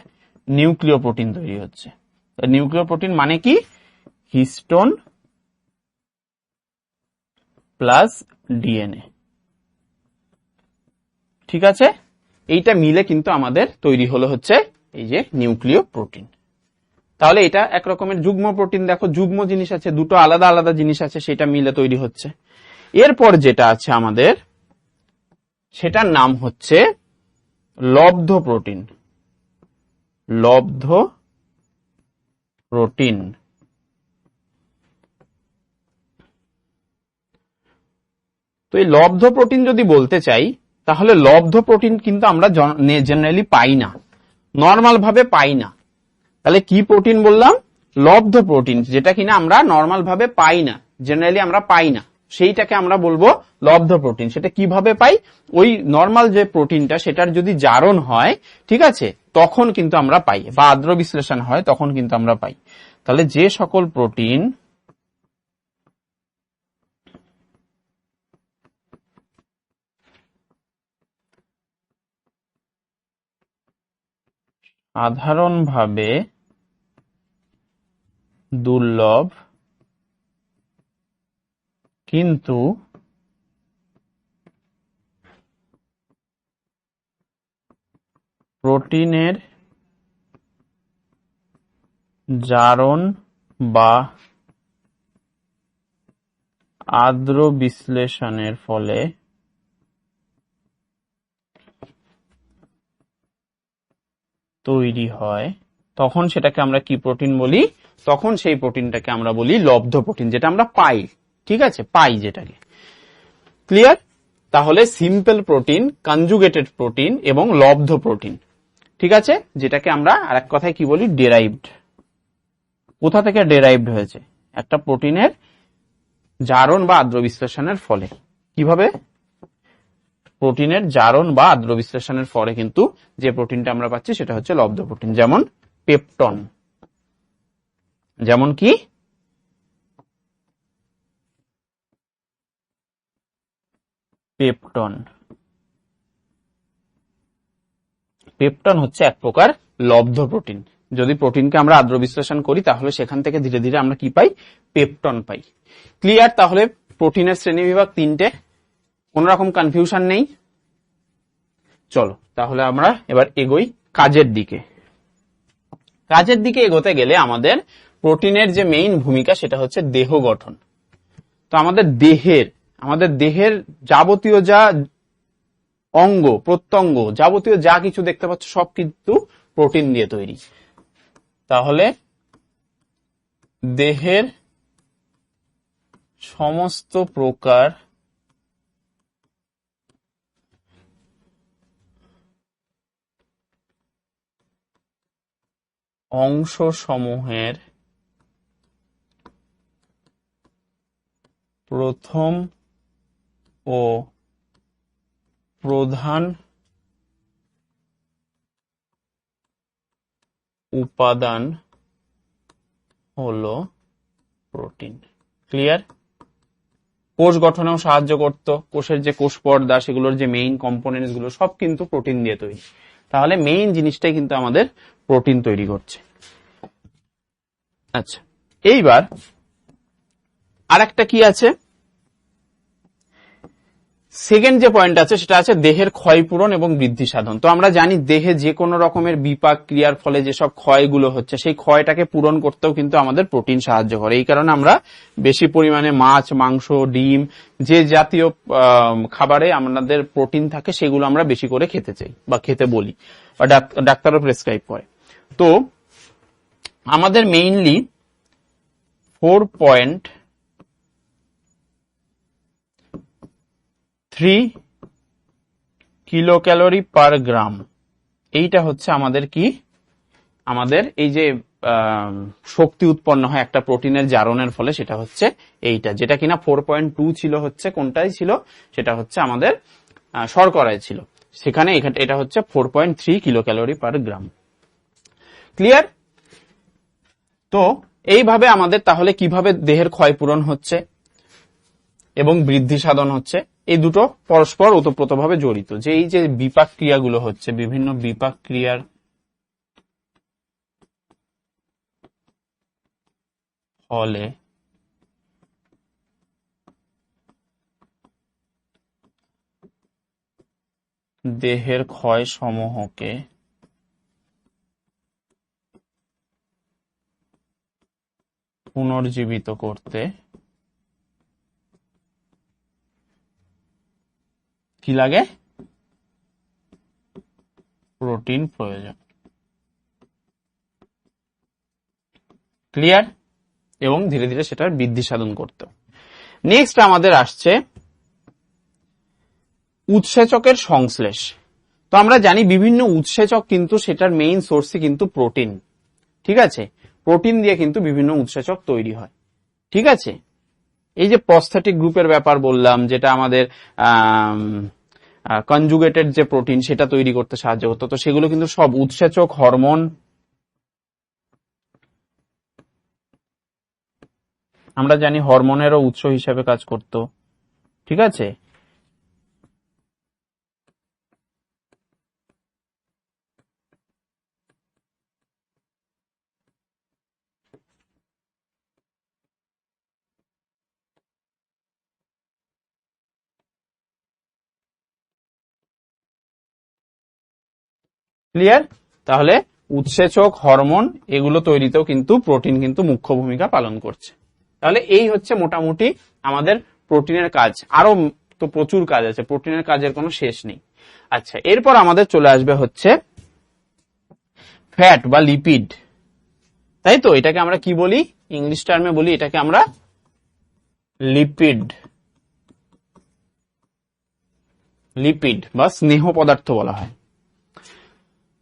নিউক্লিয় প্রোটিন তৈরি হচ্ছে। নিউক্লিয় প্রোটিন মানে কি? Histone plus DNA. ঠিক আছে? এইটা মিলে কিন্তু আমাদের তৈরি হলো হচ্ছে এই যে নিউক্লিয় প্রোটিন। তাহলে এটা এক রকমের যুগ্ম প্রোটিন। দেখো, যুগ্ম জিনিস আছে, দুটো আলাদা আলাদা জিনিস আছে, সেটা মিলে তৈরি হচ্ছে। এরপর যেটা আছে আমাদের, সেটার নাম হচ্ছে লব্ধ প্রোটিন। লব্ধ প্রোটিন। তো এই লব্ধ প্রোটিন যদি বলতে চাই, তাহলে লব্ধ প্রোটিন কিন্তু আমরা জেনারেলি পাই না, নর্মাল ভাবে পাই না। তাহলে কি প্রোটিন বললাম? লব্ধ প্রোটিন, যেটা কিনা আমরা নর্মাল ভাবে পাই না, জেনারেলি আমরা পাই না। সেইটাকে আমরা বলবো লব্ধ প্রোটিন। সেটা কিভাবে পাই? ওই নর্মাল যে প্রোটিনটা সেটার যদি জারণ হয়, ঠিক আছে, তখন কিন্তু আমরা পাই, বা আদ্র বিশ্লেষণ হয় তখন কিন্তু আমরা পাই। তাহলে যে সকল প্রোটিন সাধারণভাবে দুর্লভ কিন্তু প্রোটিনের জারণ বা আদ্র বিশ্লেষণের ফলে তৈরি হয়, তখন সেটাকে আমরা কি প্রোটিন বলি? তখন সেই প্রোটিনটাকে আমরা বলি লব্ধ প্রোটিন, যেটা আমরা পাই। ঠিক আছে, পাই যেটাকে। ক্লিয়ার? তাহলে সিম্পল প্রোটিন, কনজুগেটেড প্রোটিন এবং লব্ধ প্রোটিন, ঠিক আছে, যেটাকে আমরা আরেক কথায় কি বলি? ডেরাইভড। কোথা থেকে ডেরাইভড হয়েছে? একটা প্রোটিনের জারণ বা আদ্র বিশ্লেষণের ফলে। কিভাবে? প্রোটিনের জারণ বা আদ্র বিশ্লেষণের ফলে কিন্তু যে প্রোটিনটা আমরা পাচ্ছি সেটা হচ্ছে লব্ধ প্রোটিন। যেমন পেপটন, যেমন কি পেপটন। পেপটন হচ্ছে এক প্রকার লব্ধ প্রোটিন। যদি প্রোটিনকে আমরা আদ্র বিশ্লেষণ করি তাহলে সেখান থেকে ধীরে ধীরে আমরা কি পাই? পেপটন পাই। ক্লিয়ার? তাহলে প্রোটিনের শ্রেণীবিভাগ তিনটে, কোন রকম কনফিউশন নেই। চলো তাহলে আমরা এবার এগোই কাজের দিকে। কাজের দিকে এগোতে গেলে আমাদের প্রোটিনের যে মেইন ভূমিকা সেটা হচ্ছে দেহ গঠন। তো আমাদের দেহের যাবতীয় যা অঙ্গ প্রত্যঙ্গ, যাবতীয় যা কিছু দেখতে পাচ্ছ সব কিন্তু প্রোটিন দিয়ে তৈরি। তাহলে দেহের সমস্ত প্রকার অংশ সমূহের প্রথম ও প্রধান উপাদান হলো প্রোটিন। ক্লিয়ার? কোষ গঠনেও সাহায্য করত, কোষের যে কোষ পর্দা সেগুলোর যে মেইন কম্পোনেন্টস গুলো সব কিন্তু প্রোটিন দিয়ে তৈরি। তাহলে মেইন জিনিসটাই কিন্তু আমাদের প্রোটিন তৈরি করছে। আচ্ছা, এইবার আরেকটা কি আছে? সেকেন্ড যে পয়েন্ট আছে সেটা আছে দেহের ক্ষয়পূরণ এবং বৃদ্ধি সাধন। তো আমরা জানি দেহে যে কোনো রকমের বিপাক ক্রিয়ার ফলে যেসব ক্ষয়গুলো হচ্ছে সেই ক্ষয়টাকে পূরণ করতেও কিন্তু আমাদের প্রোটিন সাহায্য করে। এই কারণে আমরা বেশি পরিমাণে মাছ, মাংস, ডিম, যে জাতীয় খাবারে আমাদের প্রোটিন থাকে সেগুলো আমরা বেশি করে খেতে চাই বা খেতে বলি, বা ডাক্তারও প্রেসক্রাইব করে। তো আমাদের মেইনলি 4.3 কিলো ক্যালোরি পার গ্রাম, এইটা হচ্ছে আমাদের কি? আমাদের এই যে শক্তি উৎপন্ন হয় একটা প্রোটিনের জারণের ফলে, সেটা হচ্ছে এইটা, যেটা কিনা 4.2 ছিল হচ্ছে কোনটাই ছিল? সেটা হচ্ছে আমাদের শর্করায় ছিল। সেখানে এটা হচ্ছে 4.3 কিলো ক্যালোরি পার গ্রাম। ক্লিয়ার? তো এইভাবে আমাদের তাহলে কিভাবে দেহের ক্ষয়পূরণ হচ্ছে এবং বৃদ্ধি সাধন হচ্ছে? এই দুটো পরস্পর ওতপ্রোতভাবে জড়িত। যে এই যে বিপাক ক্রিয়াগুলো হচ্ছে, বিভিন্ন বিপাক ক্রিয়ার ফলে দেহের ক্ষয় সমূহকে পুনর্জীবিত করতে কি লাগে? প্রোটিন প্রয়োজন। ক্লিয়ার? এবং ধীরে ধীরে সেটার বৃদ্ধি সাধন করতে। নেক্সট আমাদের আসছে উৎসেচকের সংশ্লেষ। তো আমরা জানি বিভিন্ন উৎসেচক কিন্তু সেটার মেইন সোর্সই কিন্তু প্রোটিন। ঠিক আছে, প্রোটিন দিয়ে কিন্তু বিভিন্ন উৎসেচক তৈরি হয়। ঠিক আছে, এই যে প্রস্থেটিক গ্রুপের ব্যাপার বললাম, যেটা আমাদের কনজুগেটেড যে প্রোটিন সেটা তৈরি করতে সাহায্য করতো, তো সেগুলো কিন্তু সব উৎসেচক হরমোন, আমরা জানি হরমোনেরও উৎস হিসেবে কাজ করত। ঠিক আছে, ক্লিয়ার? তাহলে উৎসেচক হরমোন এগুলো তৈরিতেও কিন্তু প্রোটিন কিন্তু মুখ্য ভূমিকা পালন করছে। তাহলে এই হচ্ছে মোটামুটি আমাদের প্রোটিনের কাজ। আরো তো প্রচুর কাজ আছে, প্রোটিনের কাজের কোনো শেষ নেই। আচ্ছা, এরপর আমাদের চলে আসবে হচ্ছে ফ্যাট বা লিপিড, তাই তো? এটাকে আমরা কি বলি? ইংলিশ টার্মে বলি এটাকে আমরা লিপিড, লিপিড বা স্নেহ পদার্থ বলা হয়।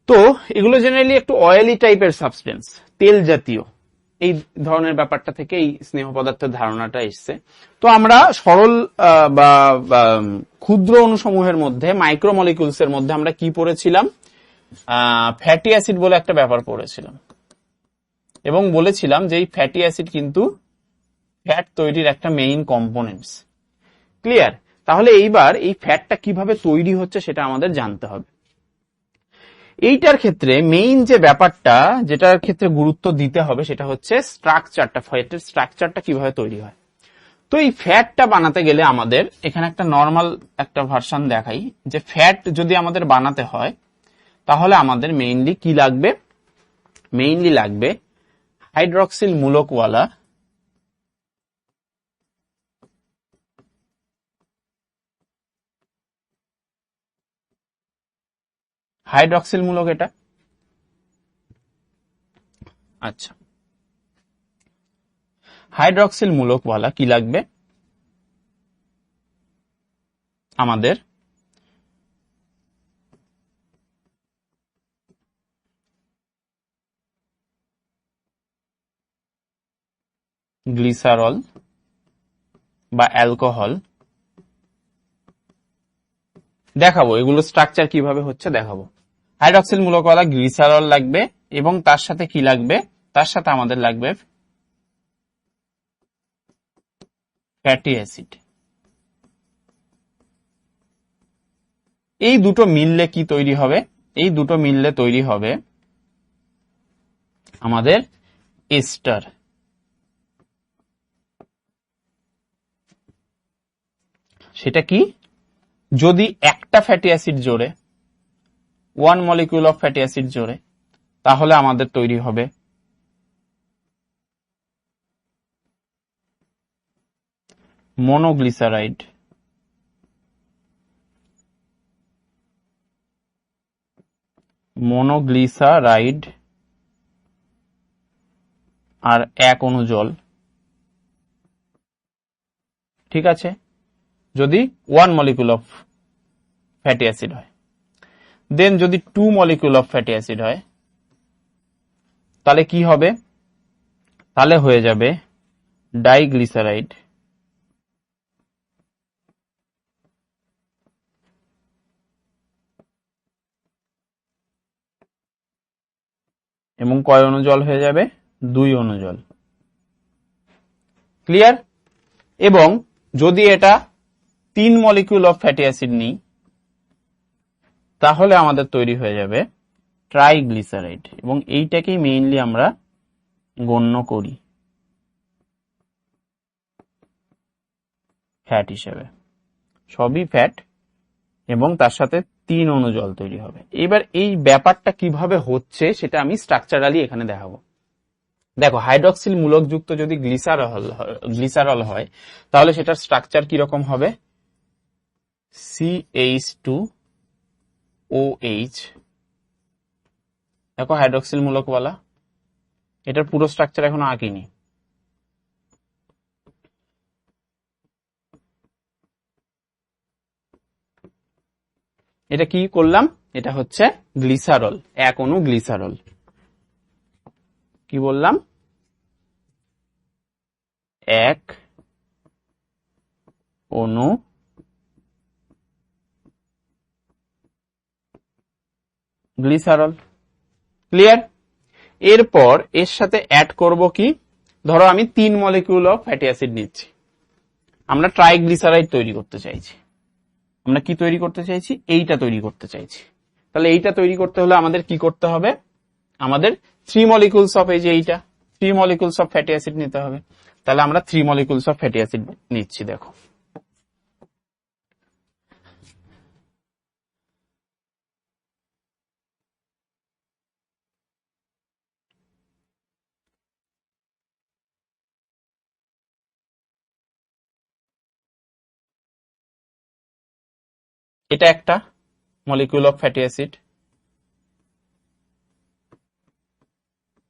তো এগুলো জেনারেলি একটু অয়েলি টাইপের সাবস্টেন্স, তেল জাতীয়, এই ধরনের ব্যাপারটা থেকে এই স্নেহ পদার্থের ধারণাটা এসছে। তো আমরা সরল বা ক্ষুদ্র অণুসমূহের মধ্যে, মাইক্রোমলিকুলস এর মধ্যে আমরা কি পড়েছিলাম? ফ্যাটি অ্যাসিড বলে একটা ব্যাপার পড়েছিলাম, এবং বলেছিলাম যে এই ফ্যাটি অ্যাসিড কিন্তু ফ্যাট তৈরির একটা মেইন কম্পোনেন্টস। ক্লিয়ার? তাহলে এইবার এই ফ্যাটটা কিভাবে তৈরি হচ্ছে সেটা আমাদের জানতে হবে। এইটার ক্ষেত্রে মেইন যে ব্যাপারটা, যেটার ক্ষেত্রে গুরুত্ব দিতে হবে, সেটা হচ্ছে স্ট্রাকচারটা, ফ্যাটের স্ট্রাকচারটা কিভাবে তৈরি হয়। তো এই ফ্যাটটা বানাতে গেলে আমাদের এখানে একটা নর্মাল একটা ভার্সন দেখাই, যে ফ্যাট যদি আমাদের বানাতে হয় তাহলে আমাদের মেইনলি কি লাগবে? মেইনলি লাগবে হাইড্রক্সিল মূলকওয়ালা হাইড্রক্সিল মূলক, এটা আচ্ছা, হাইড্রক্সিল মূলকওয়ালা কি লাগবে আমাদের? গ্লিসারল বা অ্যালকোহল। দেখাবো এগুলো স্ট্রাকচার কিভাবে হচ্ছে, দেখাবো। হাইড্রক্সিল মূলকওয়ালা গ্লিসারল লাগবে, এবং তার সাথে কি লাগবে? তার সাথে আমাদের লাগবে ফ্যাটি অ্যাসিড। এই দুটো মিললে কি তৈরি হবে? এই দুটো মিললে তৈরি হবে আমাদের এস্টার। সেটা কি? যদি একটা ফ্যাটি অ্যাসিড জোড়ে, one molecule of fatty acid জোড়ে, তাহলে আমাদের তৈরি হবে মনোগ্লিসারাইড। মনোগ্লিসারাইড আর এক অণু জল। ঠিক আছে, যদি one molecule of fatty acid হয়। দেন যদি two molecule of fatty acid হয়, তাহলে কি হবে? তাহলে হয়ে যাবে ডাইগ্লিসারাইড। এবং কয় অণু জল হয়ে যাবে? 2 অণু জল। ক্লিয়ার? এবং যদি এটা 3 মলিকিউল অফ ফ্যাটি অ্যাসিড নিই, তাহলে আমাদের তৈরি হয়ে যাবে ট্রাইগ্লিসারাইড, এবং এইটাকেই মেইনলি আমরা গণ্য করি ফ্যাট হিসেবে। সবই ফ্যাট, এবং তার সাথে 3 অণু জল তৈরি হবে। এবার এই ব্যাপারটা কিভাবে হচ্ছে সেটা আমি স্ট্রাকচারালি এখানে দেখাবো। দেখো, হাইড্রক্সিল মূলকযুক্ত যদি গ্লিসারল হয়, তাহলে সেটার স্ট্রাকচার কিরকম হবে? CH2OH। দেখো, হাইড্রক্সিল মূলকওয়ালা, এটার পুরো স্ট্রাকচার এখনো আঁকিনি। এটা কি করলাম? এটা হচ্ছে গ্লিসারল, এক অণু গ্লিসারল। কি বললাম? এক অণু গ্লিসারল। ক্লিয়ার? এরপর এর সাথে অ্যাড করব কি, ধরো আমি 3 মলিকিউল অফ ফ্যাটি অ্যাসিড নিচ্ছি, আমরা ট্রাইগ্লিসারাইড তৈরি করতে চাইছি। আমরা কি তৈরি করতে চাইছি? এইটা তৈরি করতে চাইছি। তাহলে এইটা তৈরি করতে হলে আমাদের কি করতে হবে? আমাদের 3 মলিকিউলস অফ, এই যে এইটা 3 মলিকিউলস অফ ফ্যাটি অ্যাসিড নিতে হবে। তাহলে আমরা 3 মলিকিউলস অফ ফ্যাটি অ্যাসিড নিচ্ছি। দেখো এটা একটা মলিকিউল অফ ফ্যাটি অ্যাসিড,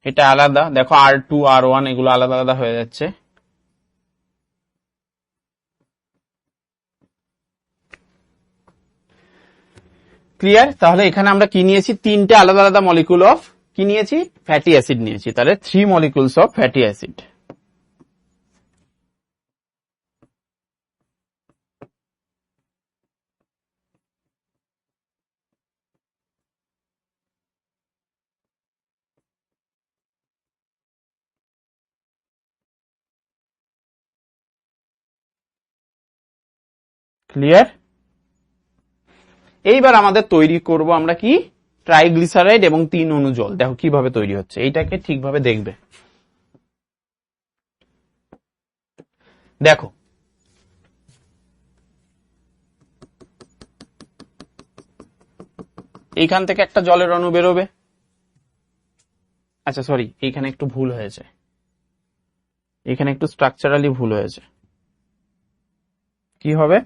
এটা আলাদা। দেখো R2 R1 এগুলো আলাদা আলাদা হয়ে যাচ্ছে। ক্লিয়ার? তাহলে এখানে আমরা কি নিয়েছি? 3টে আলাদা আলাদা মলিকিউল অফ কি নিয়েছি? ফ্যাটি অ্যাসিড নিয়েছি। তাহলে 3 molecules of fatty acid. Clear? এইবার আমাদের তৈরি করব আমরা কি? ট্রাইগ্লিসারাইড এবং 3 অণু জল। দেখো কিভাবে তৈরি হচ্ছে, এইটাকে ঠিকভাবে দেখবে। দেখো এইখান থেকে একটা জলের অণু বেরোবে। আচ্ছা সরি, এইখানে একটু ভুল হয়েছে, এখানে একটু স্ট্রাকচারালি ভুল হয়েছে। কি হবে?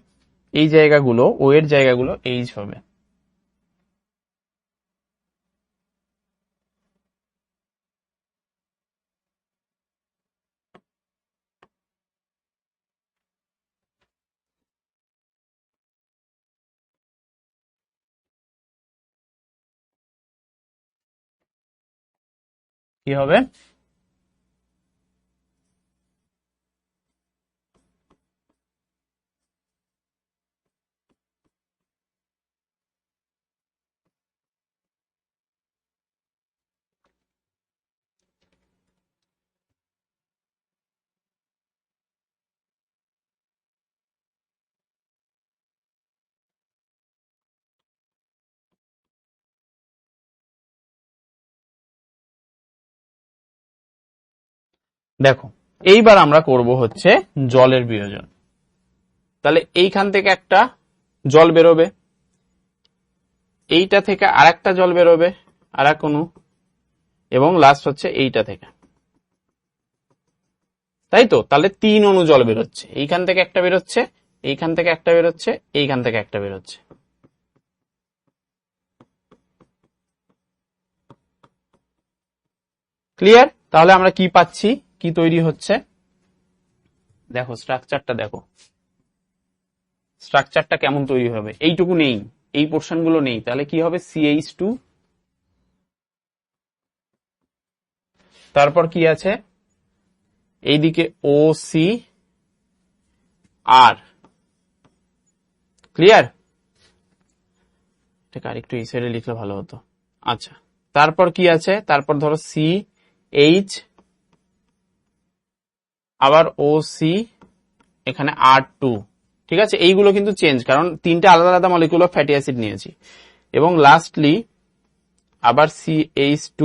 এই জায়গাগুলো, ও এর জায়গাগুলো এইচ হবে। কি হবে? দেখো এইবার আমরা করব হচ্ছে জলের বিয়োজন। তাহলে এইখান থেকে একটা জল বেরোবে, এইটা থেকে আরেকটা জল বেরোবে আরেক অণু, এবং লাস্ট হচ্ছে এইটা থেকে, তাই তো? তাহলে 3 অণু জল বেরোচ্ছে। এইখান থেকে একটা বেরোচ্ছে, এইখান থেকে একটা বেরোচ্ছে, এইখান থেকে একটা বেরোচ্ছে। ক্লিয়ার? তাহলে আমরা কি পাচ্ছি, কি তৈরি হচ্ছে? দেখো স্ট্রাকচারটা, দেখো স্ট্রাকচারটা কেমন তৈরি হবে। এইটুকু নেই, এই পোর্শন গুলো নেই, তাহলে কি হবে? CH2, তারপর কি আছে এইদিকে OCR। ক্লিয়ার? এটাকে আরেকটু এই সাইডে লিখলে ভালো হতো। আচ্ছা, তারপর কি আছে? তারপর ধরো CH, আবার OC, এখানে R2। ঠিক আছে, এইগুলো কিন্তু চেঞ্জ, কারণ 3টে আলাদা আলাদা মলিকিউল অফ ফ্যাটি অ্যাসিড নিয়েছি। এবং লাস্টলি আবার CH2,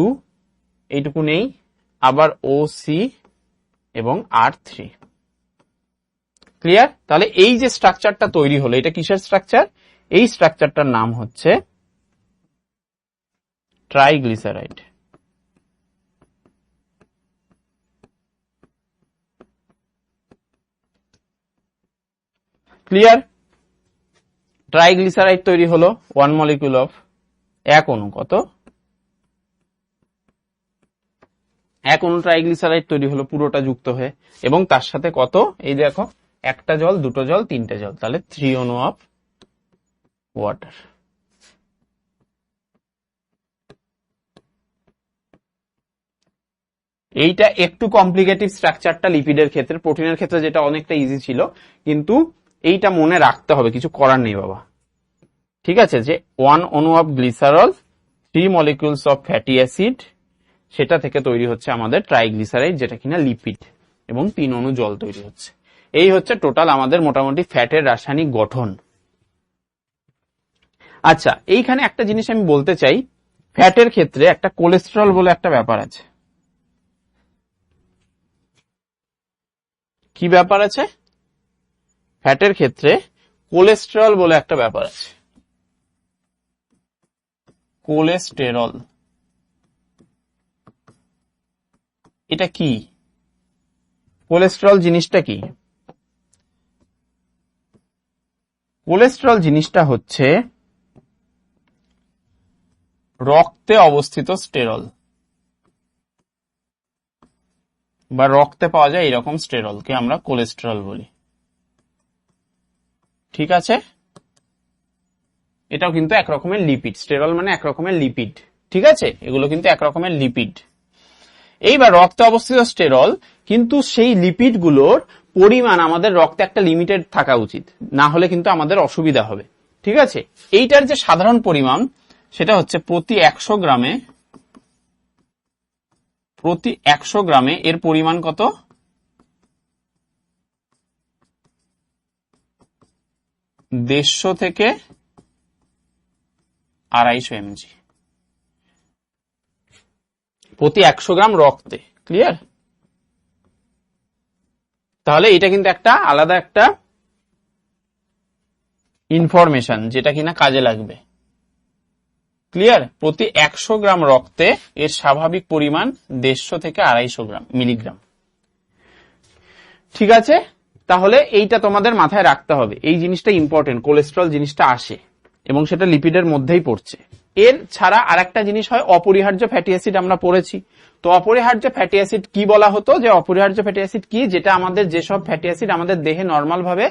এইটুকু নেই, আবার OC এবং R3। ক্লিয়ার? তাহলে এই যে স্ট্রাকচারটা তৈরি হলো, এটা কিসের স্ট্রাকচার? এই স্ট্রাকচারটার নাম হচ্ছে ট্রাইগ্লিসারাইড। ক্লিয়ার? ট্রাইগ্লিসারাইড তৈরি হলো 1 মলিকিউল অফ, এক অণু, কত? এক অণু ট্রাইগ্লিসারাইড তৈরি হলো পুরোটা যুক্ত হয়ে, এবং তার সাথে কত? এই দেখো, একটা জল, দুটো জল, তিনটে জল, তাহলে 3 অণু অফ ওয়াটার। এইটা একটু কমপ্লিকেটিভ স্ট্রাকচারটা লিপিডের ক্ষেত্রে, প্রোটিনের ক্ষেত্রে যেটা অনেকটা ইজি ছিল, কিন্তু এইটা মনে রাখতে হবে, কিছু করার নেই বাবা। ঠিক আছে, যে 1 অণু of glycerol 3 molecules of fatty acid, সেটা থেকে তৈরি হচ্ছে আমাদের ট্রাইগ্লিসারাইড, যেটা কিনা লিপিড, এবং 3 অণু জল তৈরি হচ্ছে। এই হচ্ছে টোটাল আমাদের মোটামুটি ফ্যাটের রাসায়নিক গঠন। আচ্ছা, এইখানে একটা জিনিস আমি বলতে চাই, ফ্যাটের ক্ষেত্রে একটা কোলেস্টেরল বলে একটা ব্যাপার আছে। কি ব্যাপার আছে? ফ্যাটের ক্ষেত্রে কোলেস্টেরল বলে একটা ব্যাপার আছে। কোলেস্টেরল, এটা কি? কোলেস্টেরল জিনিসটা কি? কোলেস্টেরল জিনিসটা হচ্ছে রক্তে অবস্থিত স্টেরল, বা রক্তে পাওয়া যায় এরকম স্টেরলকে আমরা কোলেস্টেরল বলি। ঠিক আছে, এটাও কিন্তু এক রকমের লিপিড। স্টেরল মানে এক রকমের লিপিড। ঠিক আছে, এগুলো কিন্তু এক রকমের লিপিড। এইবার রক্তে অবস্থিত স্টেরল, কিন্তু সেই লিপিড গুলোর পরিমাণ আমাদের রক্তে একটা লিমিটেড থাকা উচিত, না হলে কিন্তু আমাদের অসুবিধা হবে। ঠিক আছে, এইটার যে সাধারণ পরিমাণ সেটা হচ্ছে প্রতি 100 গ্রামে এর পরিমাণ কত? 150 থেকে 250 mg প্রতি 100 গ্রাম রক্তে। ক্লিয়ার? তাহলে এটা কিন্তু একটা আলাদা একটা ইনফরমেশন, যেটা কিনা কাজে লাগবে। ক্লিয়ার? প্রতি 100 গ্রাম রক্তে এর স্বাভাবিক পরিমাণ 150 থেকে 250 মিলিগ্রাম। ঠিক আছে, তাহলে এইটা তোমাদের মাথায় রাখতে হবে, এই জিনিসটা ইম্পর্টেন্ট, কোলেস্টেরল জিনিসটা আসে এবং সেটা লিপিডের মধ্যেই পড়ছে। এর ছাড়া আরেকটা জিনিস হয় অপরিহার্য ফ্যাটি অ্যাসিড, আমরা পড়েছি। তো অপরিহার্য ফ্যাটি অ্যাসিড কি বলা হতো? যে অপরিহার্য ফ্যাটি অ্যাসিড কি? যেটা আমাদের, যেসব ফ্যাটি অ্যাসিড আমাদের দেহে নরমাল ভাবে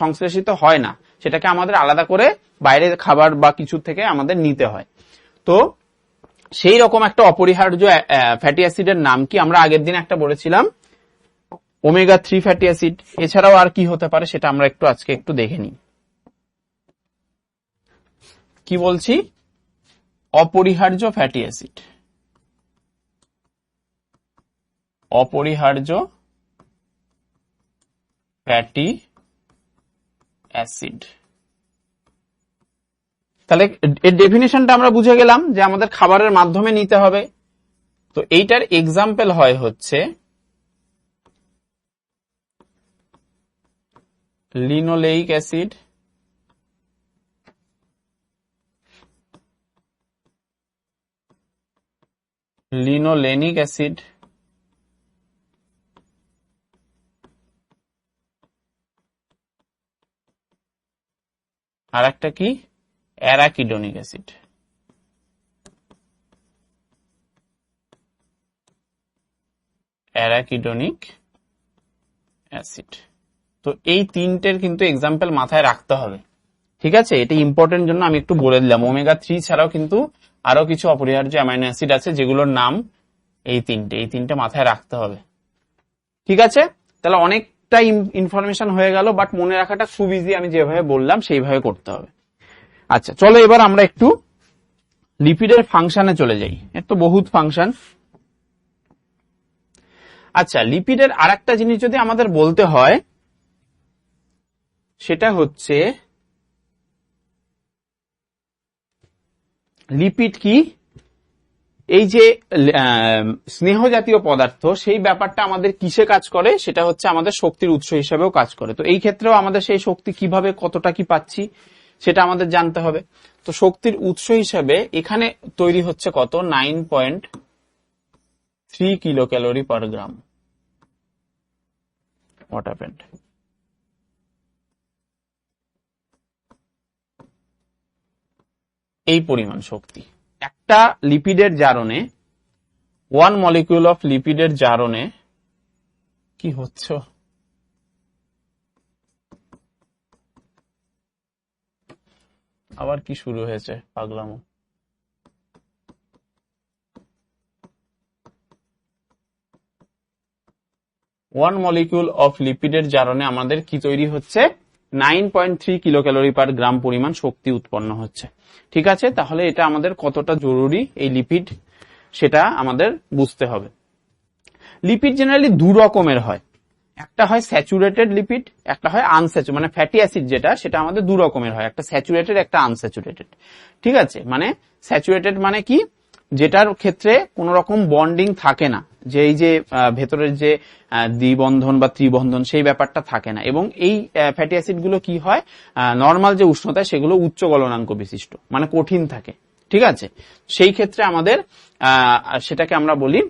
সংশ্লেষিত হয় না, সেটাকে আমাদের আলাদা করে বাইরে খাবার বা কিছু থেকে আমাদের নিতে হয়। তো সেই রকম একটা অপরিহার্য ফ্যাটি অ্যাসিডের নাম কি? আমরা আগের দিন একটা বলেছিলাম, ওমেগা 3 ফ্যাটি অ্যাসিড। এছাড়াও আর কি হতে পারে সেটা আমরা একটু আজকে একটু দেখে নিই। কি বলছি? অপরিহার্য ফ্যাটি অ্যাসিড, অপরিহার্য ফ্যাটি অ্যাসিড। তাহলে এর ডেফিনেশনটা আমরা বুঝে গেলাম যে আমাদের খাবারের মাধ্যমে নিতে হবে। তো এইটার এক্সাম্পল হয় হচ্ছে লিনোলেইক অ্যাসিড, লিনোলেনিক অ্যাসিড, আর একটা কি? Arachidonic acid. Arachidonic acid. তো এই তিনটের কিন্তু এক্সাম্পল মাথায় রাখতে হবে। ঠিক আছে, এটা ইম্পর্টেন্ট জন্য আমি একটু বলে দিলাম। ওমেগা 3 ছাড়াও কিন্তু আরো কিছু অপরিহার্য অ্যামাইনো অ্যাসিড আছে, যেগুলোর নাম এই তিনটে মাথায় রাখতে হবে। ঠিক আছে, তাহলে অনেকটা ইনফরমেশন হয়ে গেল, বাট মনে রাখাটা খুব ইজি। আমি যেভাবে বললাম সেইভাবে করতে হবে। আচ্ছা, চলো এবার আমরা একটু লিপিডের ফাংশনে চলে যাই। এর তো বহুত ফাংশন। আচ্ছা, লিপিডের আরেকটা জিনিস যদি আমাদের বলতে হয়, সেটা হচ্ছে লিপিড কি? এই যে স্নেহ জাতীয় পদার্থ, সেই ব্যাপারটা আমাদের কিসে কাজ করে? সেটা হচ্ছে আমাদের শক্তির উৎস হিসেবেও কাজ করে। তো এই ক্ষেত্রেও আমাদের সেই শক্তি কিভাবে, কতটা কি পাচ্ছি, সেটা আমাদের জানতে হবে। তো শক্তির উৎস হিসেবে এখানে তৈরি হচ্ছে কত? 9.3 kilo calorie per gram. What happened? এই পরিমাণ শক্তি একটা লিপিডের জারণে, 1 মলিকিউল অফ লিপিডের জারণে কি হচ্ছে? আবার কি শুরু হয়েছে পাগলামো? 1 মলিকিউল অফ লিপিডের জারণে আমাদের কি তৈরি হচ্ছে? 9.3 কিলো ক্যালোরি পার গ্রাম পরিমাণ শক্তি উৎপন্ন হচ্ছে। ঠিক আছে, তাহলে এটা আমাদের কতটা জরুরি এই লিপিড সেটা আমাদের বুঝতে হবে। লিপিড জেনারেলি দু রকমের হয়, একটা হয় স্যাচুরেটেড লিপিড, একটা হয় আনস্যাচুরেটেড, মানে ফ্যাটি অ্যাসিড যেটা, সেটা আমাদের দু রকমের হয়, একটা স্যাচুরেটেড একটা আনস্যাচুরেটেড। ঠিক আছে, মানে স্যাচুরেটেড মানে কি, যেটার ক্ষেত্রে কোন রকম বন্ডিং থাকে না, যে এই যে ভেতরের যে দ্বিবন্ধন বা ত্রিবন্ধন সেই ব্যাপারটা থাকে না, এবং এই ফ্যাটি অ্যাসিড গুলো কি হয়, নর্মাল যে উষ্ণতা সেগুলো উচ্চ গলনাঙ্ক বিশিষ্ট, মানে কঠিন থাকে। ঠিক আছে, সেই ক্ষেত্রে আমাদের সেটাকে আমরা বলি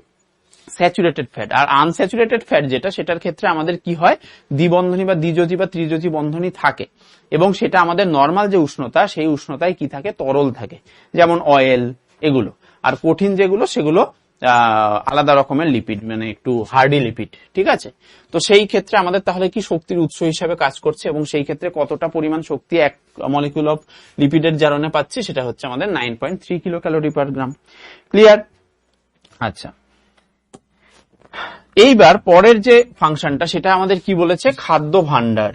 স্যাচুরেটেড ফ্যাট। আর আনস্যাচুরেটেড ফ্যাট যেটা, সেটার ক্ষেত্রে আমাদের কি হয়, দ্বিবন্ধনী বা দ্বিযোজী বা ত্রিযোজী বন্ধনী থাকে, এবং সেটা আমাদের নর্মাল যে উষ্ণতা সেই উষ্ণতায় কি থাকে, তরল থাকে, যেমন অয়েল এগুলো। আর কঠিন যেগুলো সেগুলো আলাদা রকমের লিপিড, মানে একটু হার্ডি লিপিড। ঠিক আছে, তো সেই ক্ষেত্রে আমাদের তাহলে কি শক্তির উৎস হিসাবে কাজ করছে, এবং সেই ক্ষেত্রে কতটা পরিমাণ শক্তি এক মলিকিউল অফ লিপিডের জারণে পাচ্ছি, সেটা হচ্ছে আমাদের 9.3 কিলো ক্যালোরি পার গ্রাম। ক্লিয়ার? আচ্ছা, এইবার পরের যে ফাংশনটা সেটা আমাদের কি বলেছে, খাদ্য ভান্ডার।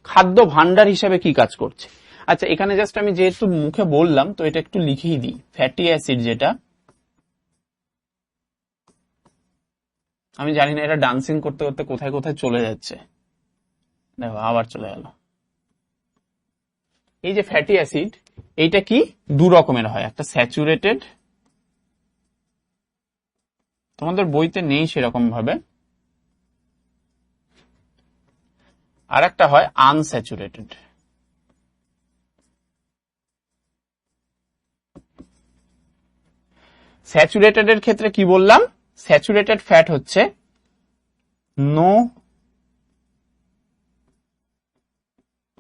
খাদ্য ভান্ডার হিসাবে কি কাজ করছে? আচ্ছা, এখানে জাস্ট আমি যেহেতু মুখে বললাম তো এটা একটু লিখেই দিই। ফ্যাটি অ্যাসিড যেটা, আমি জানি না এটা ডান্সিং করতে করতে কোথায় কোথায় চলে যাচ্ছে, দেখো আবার চলে গেল। এই যে ফ্যাটি অ্যাসিড, এইটা কি দু রকমের হয়, একটা স্যাচুরেটেড, তোমাদের বইতে নেই সেরকম ভাবে, আর একটা হয় আনস্যাচুরেটেড। স্যাচুরেটেড এর ক্ষেত্রে কি বললাম, স্যাচুরেটেড ফ্যাট হচ্ছে no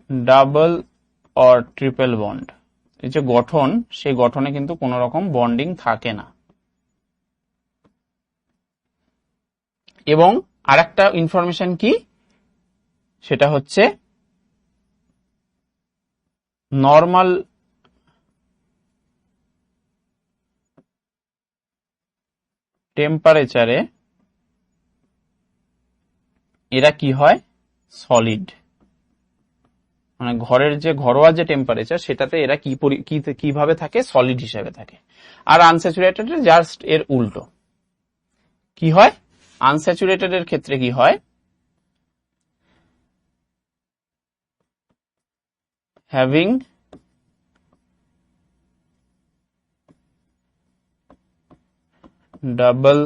double or triple bond, এই যে গঠন, সেই গঠনে কিন্তু কোন রকম বন্ডিং থাকে না। এবং আরেকটা ইনফরমেশন কি, সেটা হচ্ছে নর্মাল টেম্পারেচারে এরা কি হয়, সলিড, মানে ঘরের যে ঘরোয়া যে টেম্পারেচার সেটাতে এরা কিভাবে থাকে, সলিড হিসেবে থাকে। আর আনস্যাচুরেটেড জাস্ট এর উল্টো। কি হয়, আনস্যাচুরেটেড এর ক্ষেত্রে কি হয়, হ্যাভিং ডাবল,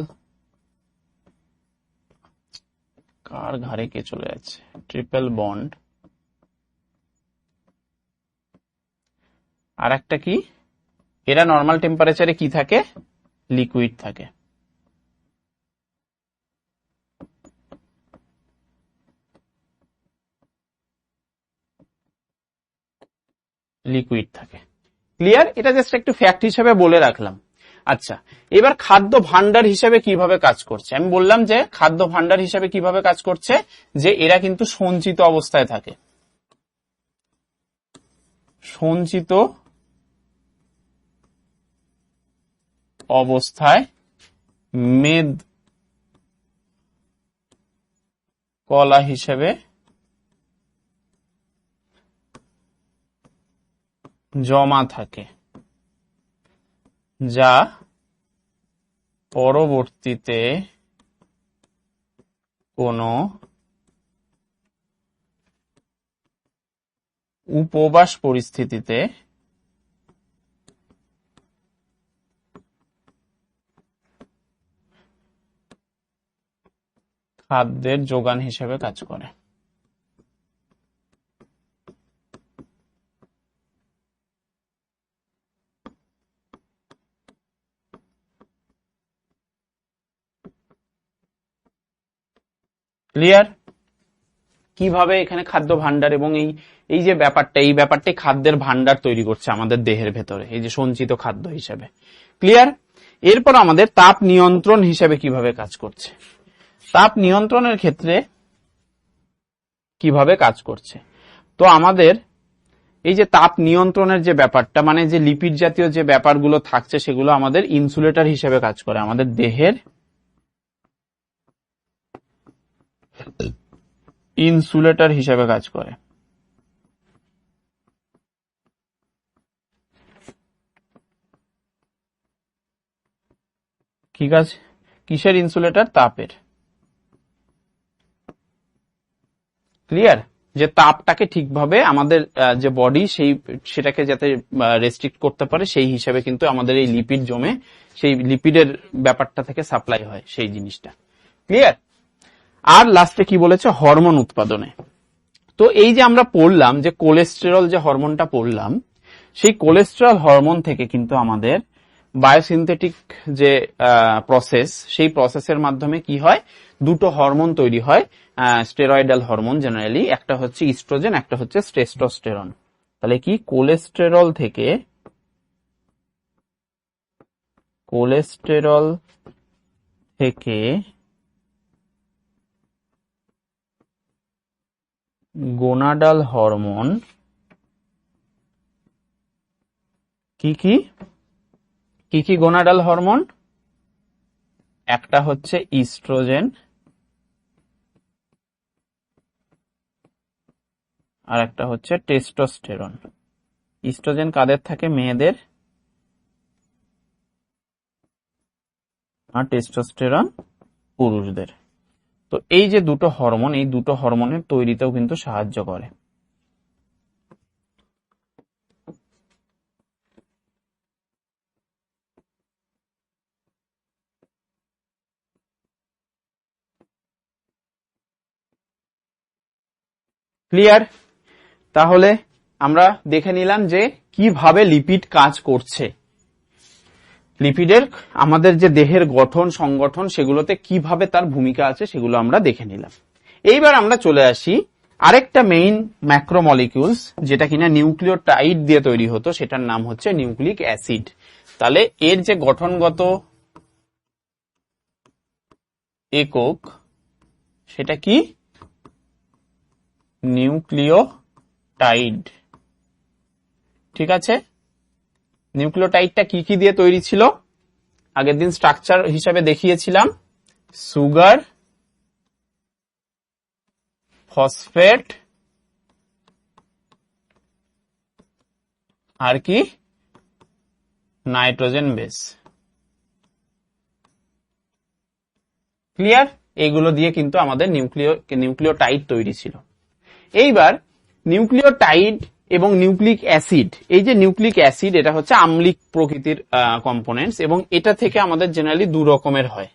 কার ঘাড়ে কে চলে যাচ্ছে, ট্রিপল বন্ড, আর একটা কি, এরা নর্মাল টেম্পারেচারে কি থাকে, লিকুইড থাকে। লিকুইড থাকে। ক্লিয়ার? এটা জাস্ট একটু ফ্যাক্ট হিসেবে বলে রাখলাম। আচ্ছা, এবার খাদ্য ভান্ডার হিসেবে কিভাবে কাজ করছে, আমি বললাম যে খাদ্য ভান্ডার হিসেবে কিভাবে কাজ করছে, যে এরা কিন্তু সঞ্চিত অবস্থায় থাকে, সঞ্চিত অবস্থায় মেদ কলা হিসেবে জমা থাকে, যা পরবর্তীতে কোনো উপবাস পরিস্থিতিতে খাদ্যের যোগান হিসেবে কাজ করে। ক্লিয়ার? কিভাবে এখানে খাদ্য ভান্ডার এবং এই যে ব্যাপারটা, এই ব্যাপারটাই খাদ্যের ভান্ডার তৈরি করছে আমাদের দেহের ভেতরে, এই যে সঞ্চিত খাদ্য হিসেবে। ক্লিয়ার? এরপর আমাদের তাপ নিয়ন্ত্রণ হিসেবে কিভাবে কাজ করছে, তাপ নিয়ন্ত্রণের ক্ষেত্রে কিভাবে কাজ করছে। তো আমাদের এই যে তাপ নিয়ন্ত্রণের যে ব্যাপারটা, মানে যে লিপিড জাতীয় যে ব্যাপারগুলো থাকছে সেগুলো আমাদের ইনসুলেটর হিসেবে কাজ করে, আমাদের দেহের ইনসুলেটর হিসেবে কাজ করে। কি কাজ? কিসের ইনসুলেটর? তাপের। ক্লিয়ার? যে তাপটাকে ঠিকভাবে আমাদের যে বডি সেটাকে যাতে রেস্ট্রিক্ট করতে পারে সেই হিসাবে কিন্তু আমাদের এই লিপিড জমে সেই লিপিডের ব্যাপারটা থেকে সাপ্লাই হয় সেই জিনিসটা। ক্লিয়ার? আর লাস্টে কি বলেছে? হরমোন উৎপাদনে। তো এই যে আমরা পড়লাম যে কোলেস্টেরল যে হরমোনটা পড়লাম, সেই কোলেস্টেরল হরমোন থেকে কিন্তু আমাদের বায়োসিনথেটিক যে প্রসেস, সেই প্রসেসের মাধ্যমে কি হয়? দুটো হরমোন তৈরি হয়, স্টেরয়েডাল হরমোন জেনারেলি, একটা হচ্ছে ইস্ট্রোজেন, একটা হচ্ছে টেস্টোস্টেরন। তাহলে কি কোলেস্টেরল থেকে গোনাডাল হরমোন কি কি গোনাডাল হরমোন? একটা হচ্ছে ইস্ট্রোজেন আর একটা হচ্ছে টেস্টোস্টেরন। ইস্ট্রোজেন কাদের থাকে? মেয়েদের। আর টেস্টোস্টেরন পুরুষদের। তো এই যে দুটো হরমোন, এই দুটো হরমোনের তৈরিতেও কিন্তু সাহায্য করে। ক্লিয়ার? তাহলে আমরা দেখে নিলাম যে কিভাবে লিপিড কাজ করছে, লিপিডের আমাদের যে দেহের গঠন সংগঠন সেগুলোতে কিভাবে তার ভূমিকা আছে সেগুলো আমরা দেখে নিলাম। এইবার আমরা চলে আসি আরেকটা মেইন ম্যাক্রোমলিকিউলস, যেটা কিনা নিউক্লিওটাইড দিয়ে তৈরি হতো, সেটার নাম হচ্ছে নিউক্লিক অ্যাসিড। তাহলে এর যে গঠনগত একক সেটা কি? নিউক্লিওটাইড। ঠিক আছে? নিউক্লিওটাইডটা কি কি দিয়ে তৈরি ছিল? আগের দিন স্ট্রাকচার হিসাবে দেখিয়েছিলাম, সুগার, ফসফেট, আর কি? Nitrogen base. ক্লিয়ার? এইগুলো দিয়ে কিন্তু আমাদের নিউক্লিওটাইড তৈরি ছিল। এইবার নিউক্লিওটাইড এবং নিউক্লিক অ্যাসিড, এই যে নিউক্লিক অ্যাসিড এটা হচ্ছে আম্লিক প্রকৃতির কম্পোনেন্টস, এবং এটা থেকে আমাদের জেনারেলি দু রকমের হয়।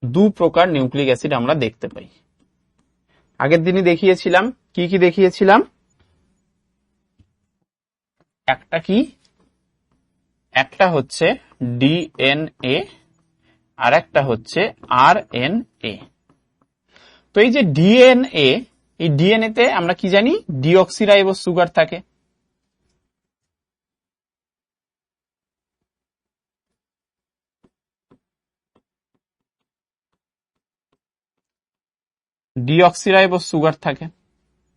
দু প্রকার নিউক্লিক অ্যাসিড আমরা দেখতে পাই। আগের দিনই দেখিয়েছিলাম। কি কি দেখিয়েছিলাম? একটা কি? একটা হচ্ছে ডিএনএ আর একটা হচ্ছে আরএনএ। তো এই যে ডিএনএ, এই ডিএনএ তে আমরা কি জানি? ডিঅক্সিরাইবোজ সুগার থাকে। ডিঅক্সিরাইবোজ সুগার থাকে,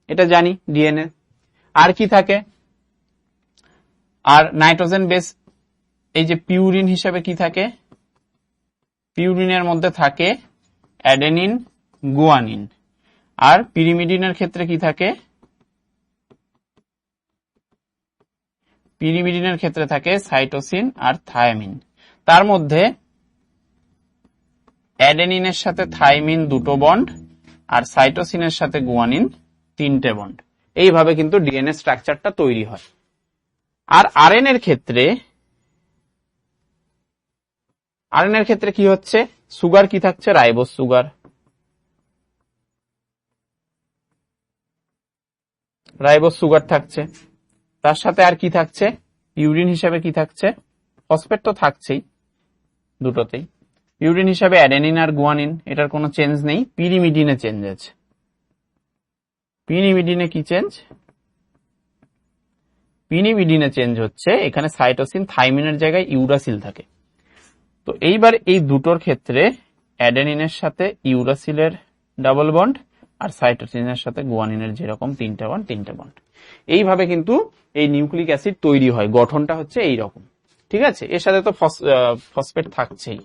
এটা জানি ডিএনএ। আর কি থাকে? আর নাইট্রোজেন বেস, এই যে পিউরিন হিসেবে কি থাকে? পিউরিনের মধ্যে থাকে অ্যাডেনিন, গুয়ানিন। আর পিরিমিডিনের ক্ষেত্রে কি থাকে? পিরিমিডিনের ক্ষেত্রে থাকে সাইটোসিন আর থায়ামিন। তার মধ্যে অ্যাডেনিনের সাথে থাইমিন দুটো বন্ড আর সাইটোসিনের সাথে গুয়ানিন তিনটে বন্ড। এইভাবে কিন্তু ডিএনএ স্ট্রাকচারটা তৈরি হয়। আর আরএনএর ক্ষেত্রে কি হচ্ছে? সুগার কি থাকছে? Ribose sugar. রাইবোজ সুগার থাকছে। তার সাথে আর কি থাকছে? ইউরিন হিসাবে কি থাকছে? ফসফেট তো থাকছেই দুটোতেই। ইউরিন হিসাবে অ্যাডেনিন আর গুয়ানিন, এটার কোনো চেঞ্জ নেই। পিরিমিডিনে চেঞ্জ আছে। পিরিমিডিনে কি চেঞ্জ? পিরিমিডিনে চেঞ্জ হচ্ছে এখানে সাইটোসিন থাইমিনের জায়গায় ইউরাসিল থাকে। তো এইবার এই দুটোর ক্ষেত্রে অ্যাডেনিনের সাথে ইউরাসিলের ডাবল বন্ড আর সাইটোসিনের সাথে গুয়ানিনের যেরকম তিনটে বন্ড। এইভাবে কিন্তু এই নিউক্লিক অ্যাসিড তৈরি হয়। গঠনটা হচ্ছে এই রকম। ঠিক আছে? এর সাথে তো ফসফেট থাকছেই।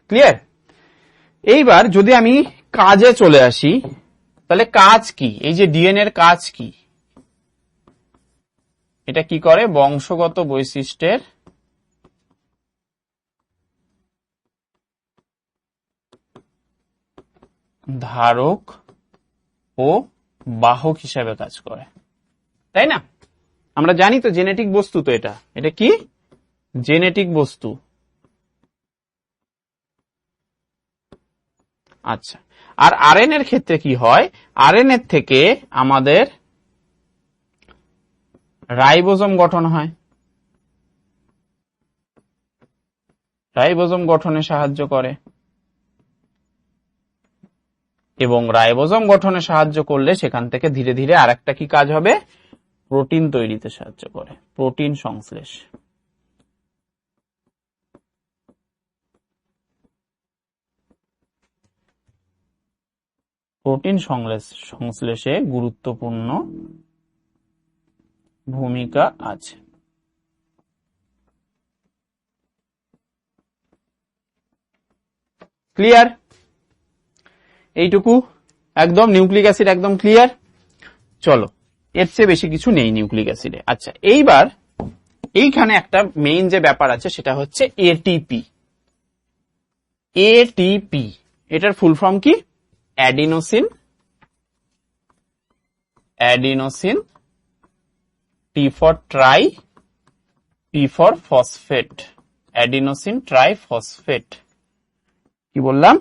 ক্লিয়ার? এইবার যদি আমি কাজে চলে আসি, তাহলে কাজ কি, এই যে ডিএনএ এর কাজ কি? এটা কি করে? বংশগত বৈশিষ্ট্যের ধারক ও বাহক হিসাবে কাজ করে, তাই না? আমরা জানি তো জেনেটিক বস্তু, তো এটা কি জেনেটিক বস্তু। আচ্ছা, আর আরএনএ এর ক্ষেত্রে কি হয়? আরএনএ থেকে আমাদের রাইবোজোম গঠন হয়, রাইবোজোম গঠনে সাহায্য করে, এবং রাইবোজোম গঠনে সাহায্য করলে সেখান থেকে ধীরে ধীরে আরেকটা কি কাজ হবে? প্রোটিন তৈরিতে সাহায্য করে, প্রোটিন সংশ্লেষ। প্রোটিন সংশ্লেষে গুরুত্বপূর্ণ ভূমিকা আছে। ক্লিয়ার? এইটুকু একদম নিউক্লিক অ্যাসিড একদম ক্লিয়ার। চলো, এর চেয়ে বেশি কিছু নেই নিউক্লিক অ্যাসিডে। আচ্ছা, এইবার এইখানে একটা মেইন যে ব্যাপার আছে সেটা হচ্ছে এটিপি। এটিপি এটার ফুল ফর্ম কি? Adenosine T for try, P for phosphate, adenosine triphosphate. কি বললাম?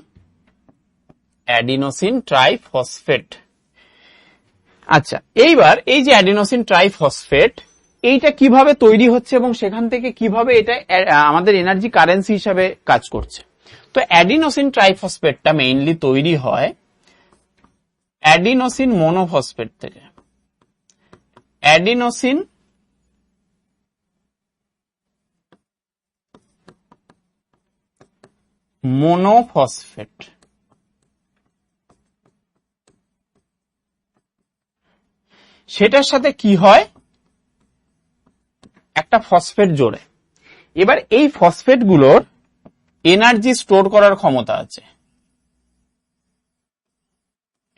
Adenosine triphosphate. আচ্ছা, এইবার এই যে অ্যাডিনোসিন ট্রাইফসফেট, এইটা কিভাবে তৈরি হচ্ছে এবং সেখান থেকে কিভাবে এটা আমাদের এনার্জি কারেন্সি হিসাবে কাজ করছে? তো অ্যাডিনোসিন ট্রাইফসফেটটা মেইনলি তৈরি হয় অ্যাডিনোসিন মনোফসফেট থেকে। অ্যাডিনোসিন মনোফসফেট, সেটার সাথে কি হয়? একটা ফসফেট জোড়ে। এবার এই ফসফেট গুলোর এনার্জি স্টোর করার ক্ষমতা আছে,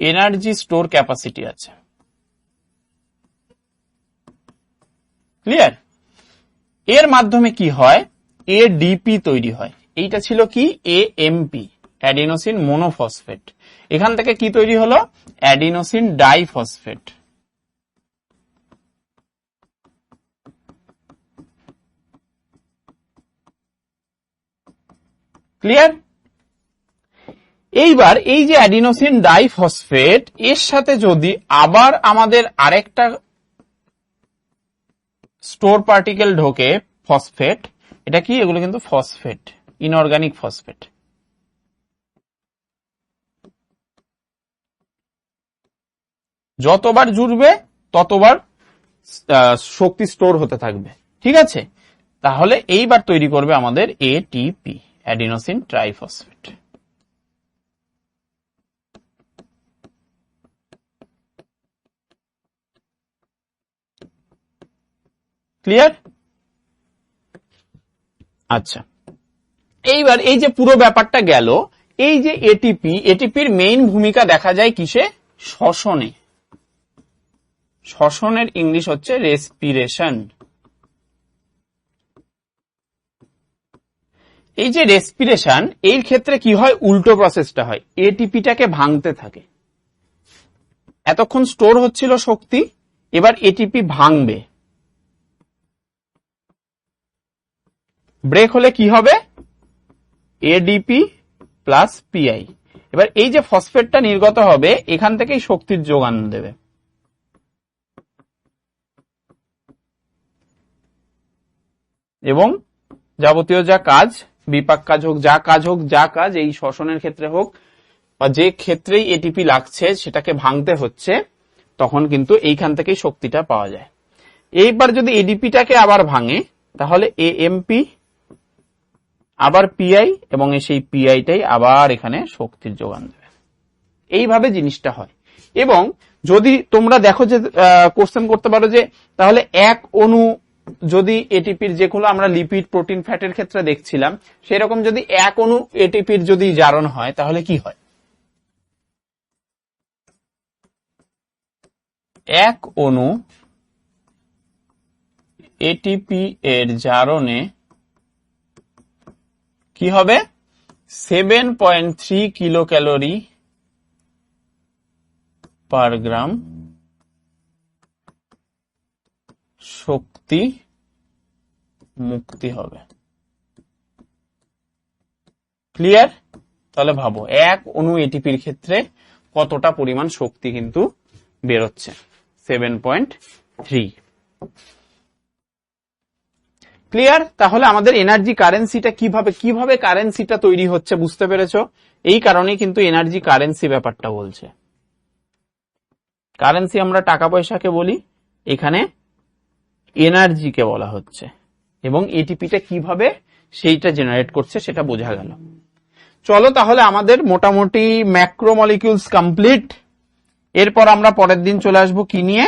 এনার্জি স্টোর ক্যাপাসিটি আছে। ক্লিয়ার? এর মাধ্যমে কি হয়? এডিপি তৈরি হয়। এইটা ছিল কি? AMP, adenosine monophosphate. এখান থেকে কি তৈরি হলো? Adenosine diphosphate. ক্লিয়ার? এইবার এই যে অ্যাডিনোসিন ডাইফসফেট, এর সাথে যদি আবার আমাদের আরেকটা স্টোর পার্টিকেল ঢোকে ফসফেট, এটা কি? এগুলো কিন্তু ফসফেট, ইনঅর্গানিক ফসফেট। যতবার জুড়বে ততবার শক্তি স্টোর হতে থাকবে, ঠিক আছে? তাহলে এইবার তৈরি করবে আমাদের এটিপি, অ্যাডিনোসিন ট্রাইফসফেট। ক্লিয়ার? আচ্ছা, এইবার এই যে পুরো ব্যাপারটা গেল, এই যে এটিপির মেইন ভূমিকা দেখা যায় কিসে? শ্বসনে। শ্বসনের ইংলিশ হচ্ছে রেসপিরেশন। এই যে রেসপিরেশন, এর ক্ষেত্রে কি হয়? উল্টো প্রসেসটা হয়, এটিপিটাকে ভাঙতে থাকে। এতক্ষণ স্টোর হচ্ছিল শক্তি, এবার এটিপি ভাঙবে। ব্রেক হলে কি হবে? ADP plus PI. এবার এই যে ফসফেটটা নির্গত হবে, এখান থেকেই শক্তির যোগান দেবে। এবং যাবতীয় যা কাজ, বিপাক কাজ হোক, যা কাজ এই শ্বসনের ক্ষেত্রে হোক বা যে ক্ষেত্রেই এটিপি লাগছে সেটাকে ভাঙতে হচ্ছে, তখন কিন্তু এইখান থেকেই শক্তিটা পাওয়া যায়। এইবার যদি এডিপিটাকে আবার ভাঙে, তাহলে এএমপি আবার পিআই, এবং সেই পিআইটাই আবার এখানে শক্তির যোগান দেবে। এইভাবে জিনিসটা হয়। এবং যদি তোমরা দেখো যে কোশ্চেন করতে পারো যে তাহলে এক অণু যদি এটিপির, যেগুলো আমরা লিপিড প্রোটিন ফ্যাটের ক্ষেত্রে দেখছিলাম, সেরকম যদি এক অণু এটিপির যদি জারণ হয় তাহলে কি হয়? এক অণু এটিপি এর জারণে কি হবে 7.3 কিলো ক্যালোরি পার গ্রাম শক্তি মুক্তি হবে। ক্লিয়ার? তাহলে ভাবো এক অণু এটিপির ক্ষেত্রে কতটা পরিমাণ শক্তি কিন্তু বেরোচ্ছে, 7.3। ক্লিয়ার? তাহলে আমাদের এনার্জি কারেন্সিটা কিভাবে কারেন্সিটা তৈরি হচ্ছে বুঝতে পেরেছো? এই কারণেই কিন্তু এনার্জি কারেন্সি ব্যাপারটা বলছে। কারেন্সি আমরা টাকা পয়সাকে বলি, এখানে এনার্জিকে বলা হচ্ছে, এবং এটিপিটা কিভাবে সেইটা জেনারেট করছে সেটা বোঝা গেল। চলো তাহলে আমাদের মোটামুটি ম্যাক্রোমলিকিউলস কমপ্লিট। এরপর আমরা পরের দিন চলে আসবো কি নিয়ে,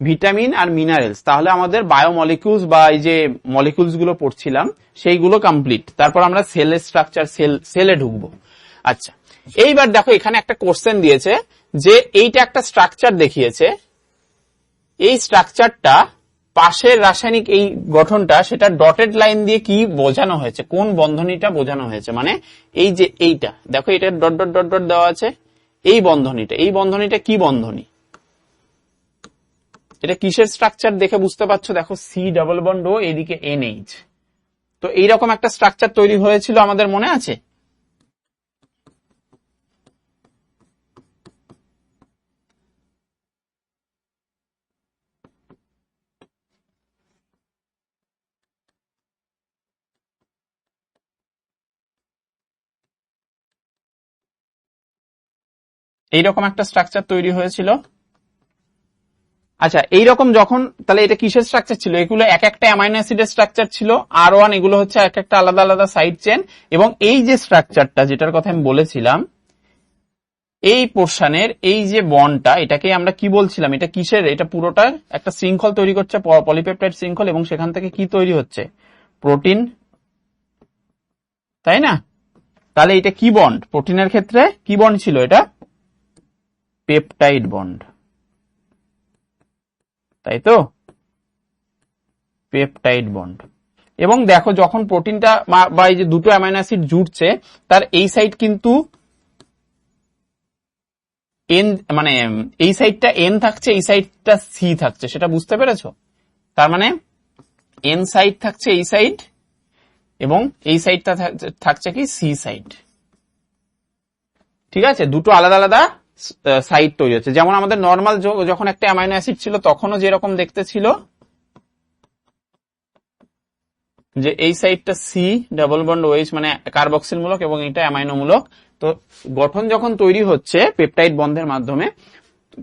ভিটামিন আর মিনারেলস। তাহলে আমাদের বায়োমলিকিউলস বা এই যে মলিকিউলস গুলো পড়ছিলাম সেইগুলো কমপ্লিট। তারপর আমরা সেলের স্ট্রাকচার, সেলে ঢুকবো। আচ্ছা, এইবার দেখো এখানে একটা কোশ্চেন দিয়েছে যে এইটা একটা স্ট্রাকচার দেখিয়েছে, এই স্ট্রাকচারটা পাশের রাসায়নিক এই গঠনটা সেটা ডটেড লাইন দিয়ে কি বোঝানো হয়েছে, কোন বন্ধনীটা বোঝানো হয়েছে, মানে এই যে এইটা দেখো, এটা ডট ডট ডট ডট দেওয়া আছে, এই বন্ধনীটা কি বন্ধনী, এটা কিসের স্ট্রাকচার দেখে বুঝতে পারছো? দেখো সি ডাবল বন্ড ও এদিকে এনএইচ। তো এইরকম একটা স্ট্রাকচার তৈরি হয়েছিল, আমাদের মনে আছে? এইরকম একটা স্ট্রাকচার তৈরি হয়েছিল। আচ্ছা, এইরকম যখন, তাহলে এটা কিসের স্ট্রাকচার ছিল? এগুলো এক একটা অ্যামাইনো অ্যাসিডের স্ট্রাকচার ছিল, R1, এগুলো হচ্ছে এক একটা আলাদা আলাদা সাইড চেন। এবং এই যে স্ট্রাকচারটা যেটার কথা আমি বলেছিলাম, এই পোর্শনের এই যে বন্ডটা, এটাকে আমরা কি বলছিলাম, এটা কিসের, এটা পুরোটা একটা শৃঙ্খল তৈরি করছে, পলিপেপটাইড শৃঙ্খল, এবং সেখান থেকে কি তৈরি হচ্ছে, প্রোটিন, তাই না? তাহলে এটা কি বন্ড? প্রোটিনের ক্ষেত্রে কি বন্ড ছিল? এটা পেপটাইড বন্ড, তাই তো, পেপটাইড বন্ড। এবং দেখো যখন প্রোটিনটা বা এই যে দুটো অ্যামাইনো অ্যাসিড জুড়ছে, তার এই সাইড কিন্তু এন, মানে এই সাইডটা এন থাকছে, এই সাইডটা সি থাকছে, সেটা বুঝতে পেরেছো? তার মানে এন সাইড থাকছে এই সাইড, এবং এই সাইডটা থাকছে কি, সি সাইড। ঠিক আছে, দুটো আলাদা আলাদা সাইড তৈরি হচ্ছে। যেমন আমাদের নর্মাল যখন একটা অ্যামাইনো অ্যাসিড ছিল তখনও যেরকম দেখতে ছিল, যে এই সাইডটা সি ডাবল বন্ড ওএইচ মানে কার্বক্সিল মূলক, এবং এটা অ্যামাইনো মূলক। তো গঠন যখন তৈরি হচ্ছে পেপটাইড বন্ধের মাধ্যমে,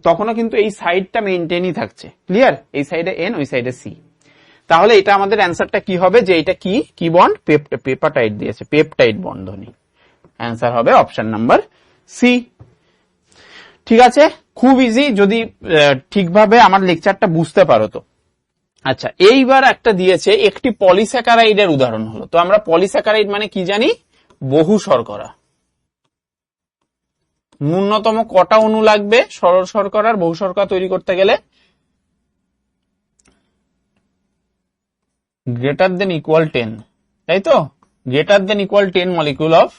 তখনও কিন্তু এই সাইডটা মেইনটেইনই থাকছে। ক্লিয়ার? এই সাইডে এন, ওই সাইডে সি। তাহলে এটা আমাদের অ্যান্সারটা কি হবে, যে এটা কি বন্ড, পেপাটাইড দিয়েছে, পেপটাইড বন্ধনী। অ্যান্সার হবে অপশন নাম্বার সি। ঠিক আছে, খুব ইজি যদি ঠিকভাবে আমার লেকচারটা বুঝতে পারো তো। আচ্ছা, এইবার একটা দিয়েছে একটি পলিস্যাকারাইডের উদাহরণ হলো। তো আমরা পলিস্যাকারাইড মানে কি জানি, বহু শর্করা। ন্যূনতম কটা অণু লাগবে সরল শর্করার, বহু শর্করা তৈরি করতে গেলে? গ্রেটার দেন ইকুয়াল 10, তাই তো? Greater than equal 10 molecule of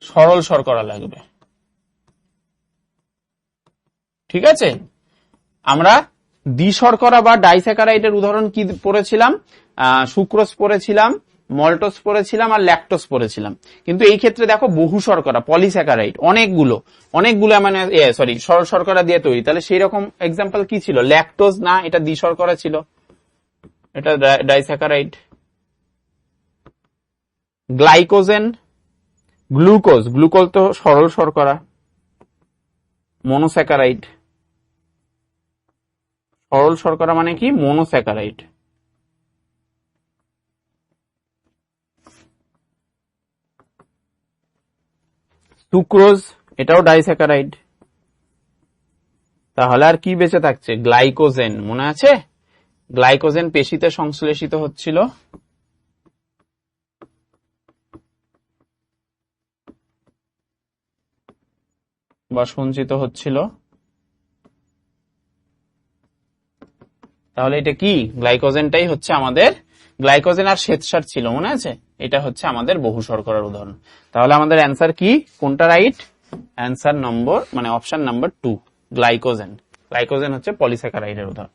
সরল শর্করা লাগবে। ঠিক আছে, আমরা দ্বিশর্করা বা ডাইস্যাকারাইডের উদাহরণ কি পড়েছিলাম? সুক্রোজ পড়েছিলাম, মল্টোজ পড়েছিলাম, আর ল্যাকটোজ পড়েছিলাম। কিন্তু এই ক্ষেত্রে দেখো বহু শর্করা, পলিস্যাকারাইড, অনেকগুলো মানে সরল শর্করা দিয়ে তৈরি। তাহলে সেই রকম এক্সাম্পল কি ছিল? ল্যাকটোজ না, এটা দ্বিশর্করা ছিল, এটা ডাইস্যাকারাইড। গ্লাইকোজেন, গ্লুকোজ তো সরল শর্করা, মনোস্যাকারাইড। সরল শর্করা মানে কি? মনোস্যাকারাইড। সুক্রোজ, এটাও ডাইস্যাকারাইড। তাহলে আর কি বেঁচে থাকছে? গ্লাইকোজেন, মনে আছে? গ্লাইকোজেন পেশিতে সংশ্লেষিত হচ্ছিল, বা সঞ্চিত হচ্ছিল। তাহলে এটা কি গ্লাইকোজেনটাই হচ্ছে আমাদের, গ্লাইকোজেন আর শ্বেতসার ছিল মনে আছে, এটা হচ্ছে আমাদের বহু শর্করার উদাহরণ। তাহলে আমাদের অ্যান্সার কি, কোনটা রাইট? অ্যান্সার নম্বর মানে অপশন নাম্বার 2, গ্লাইকোজেন। গ্লাইকোজেন হচ্ছে পলিস্যাকারাইডের উদাহরণ।